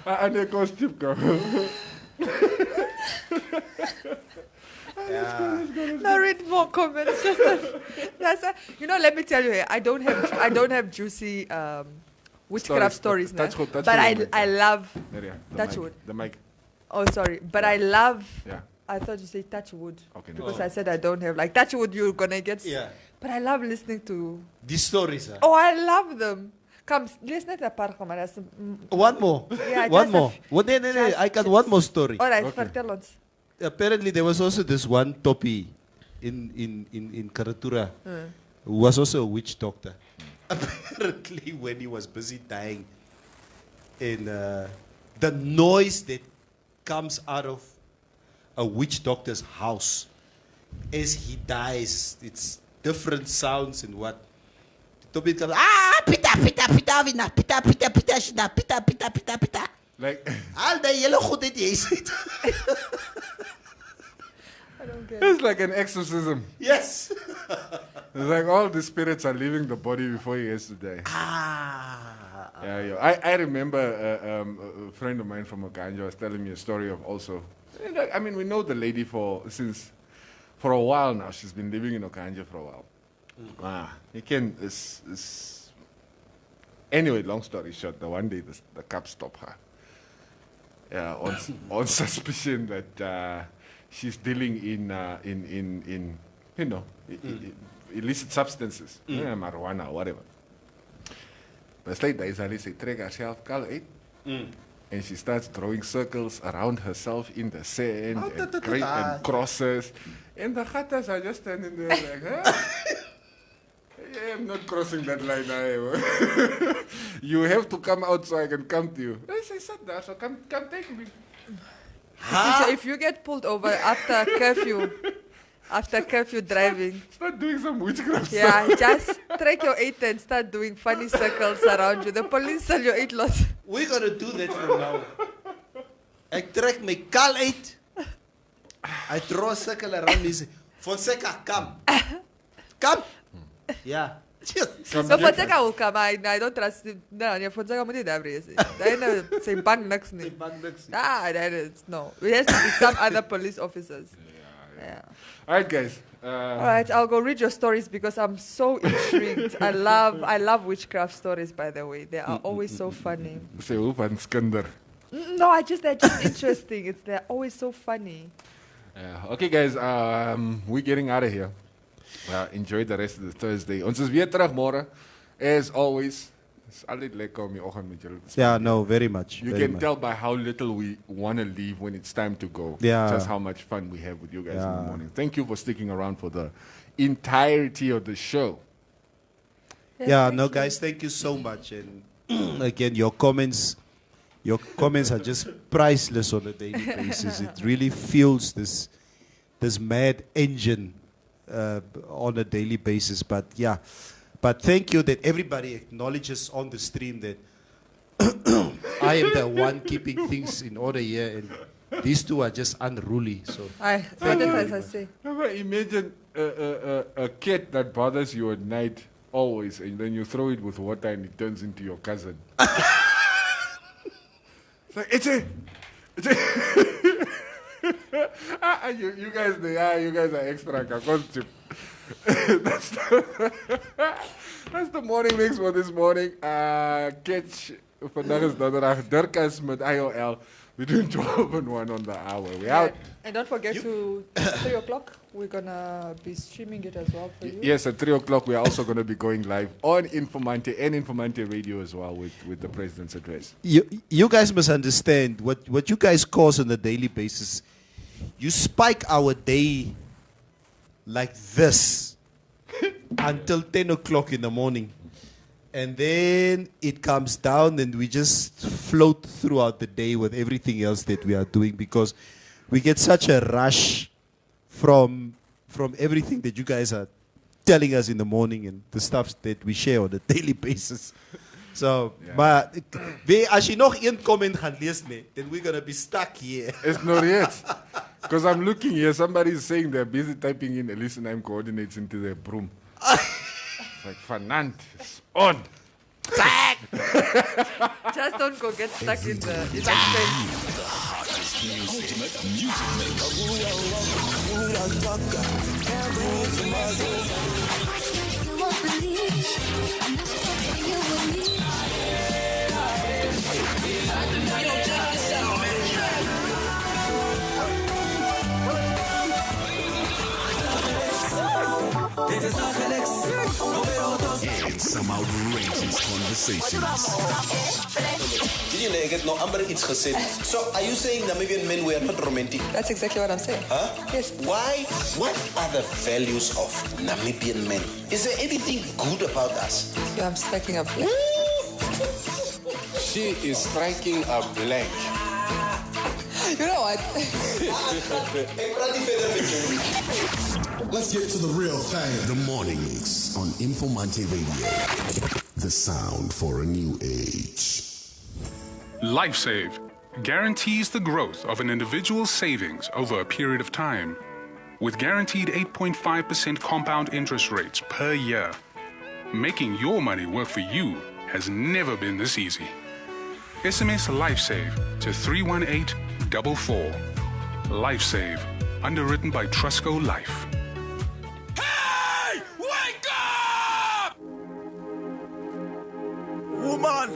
En ek kon stip go. No, read more comments. Just let me tell you, I don't have juicy witchcraft stories now. But I love Touchwood. The mic. Oh, sorry, but I love. Yeah. I thought you said Touchwood. Okay. Because I said I don't have Touchwood. You're gonna get. Yeah. But I love listening to These stories. Oh, I love them. Come, let's not apart from us. One more. Yeah, one more. No, I got one more story. All right, tell us. Apparently, there was also this one toppy in Karatura who was also a witch doctor. Apparently, when he was busy dying, and the noise that comes out of a witch doctor's house as he dies, it's different sounds and what. The toppy comes, pita, pita, pita, vina, pita, pita, pita, shina, pita, pita, pita, pita. Like, all the yellow goed that he said. I don't get it's like an exorcism. Yes. It's like all the spirits are leaving the body before he has to die. Yeah. I remember a friend of mine from Okanja was telling me a story of also. I mean, we know the lady for a while now. She's been living in Okanja for a while. Anyway, long story short, the one day the cops stopped her. Yeah, on suspicion that she's dealing in illicit substances, marijuana or whatever. But later, she trek herself out, and she starts drawing circles around herself in the sand and crosses, and the khatas are just standing there like, huh? Yeah, I'm not crossing that line. You have to come out so I can come to you. I say, sit there, so come take me. So if you get pulled over after curfew driving, start doing some witchcraft. Yeah, just trek your 8 and start doing funny circles around you. The police sell your 8 lots. We're gonna do that from now. Ek trek my kal uit I draw a circle around me. Say, Fonseca, come. Come. Yeah. So Fonseca will come. I don't trust him. No, Fonseca moet nie daar wees nie. Hy sê bang niks nie. Ah, that is no. It has to be some other police officers. Yeah. All right, guys. All right, I'll go read your stories because I'm so intrigued. I love witchcraft stories, by the way. They are always so funny. Say hoe van skinder. No, they're just interesting. They're always so funny. Yeah. Okay, guys. We're getting out of here. Enjoy the rest of the Thursday. Ons is weer terug môre. As always. It's altyd lekker om die oggend met julle te spend. Yeah, no, very much. You can tell by how little we want to leave when it's time to go. Yeah. Just how much fun we have with you guys in the morning. Thank you for sticking around for the entirety of the show. Yeah, no, guys, thank you so much. And again, your comments are just priceless on a daily basis. It really fuels this mad engine on a daily basis. But yeah. But thank you that everybody acknowledges on the stream that I am the one keeping things in order here, and these two are just unruly. So what did I say? Imagine a cat that bothers you at night always, and then you throw it with water and it turns into your cousin. It's like, it's a you guys are extra costume. That's the morning mix for this morning. Catch vandaag is donderdag. Dirkas met IOL. We're doing 12 and 1 on the hour. We're out. And don't forget to 3 o'clock. We're gonna be streaming it as well for you. Yes, at 3 o'clock we're also gonna be going live on Informanté and Informanté Radio as well with the president's address. You guys must understand what you guys cause on a daily basis. You spike our day like this until 10 o'clock in the morning. And then it comes down and we just float throughout the day with everything else that we are doing because we get such a rush from everything that you guys are telling us in the morning and the stuff that we share on a daily basis. So, but as je nog één comment gaat lezen, then we're going to be stuck here. It's not yet. Because I'm looking here, somebody is saying they're busy typing in Elise name coordinates into their broom. It's like, Fernand, it's on. Just don't go get stuck in the fence. The hottest And some outrageous conversations. Did you get no Amber it's gesed? So are you saying Namibian men were not romantic? That's exactly what I'm saying. Huh? Yes. Why? What are the values of Namibian men? Is there anything good about us? Yeah, I'm striking a black. She is striking a blank. You know what? Let's get to the real thing. The mornings on Informanté Radio. The sound for a new age. LifeSave guarantees the growth of an individual's savings over a period of time. With guaranteed 8.5% compound interest rates per year. Making your money work for you has never been this easy. SMS LifeSave to 31844. LifeSave, underwritten by Trusco Life. Hey! Wake up! Woman!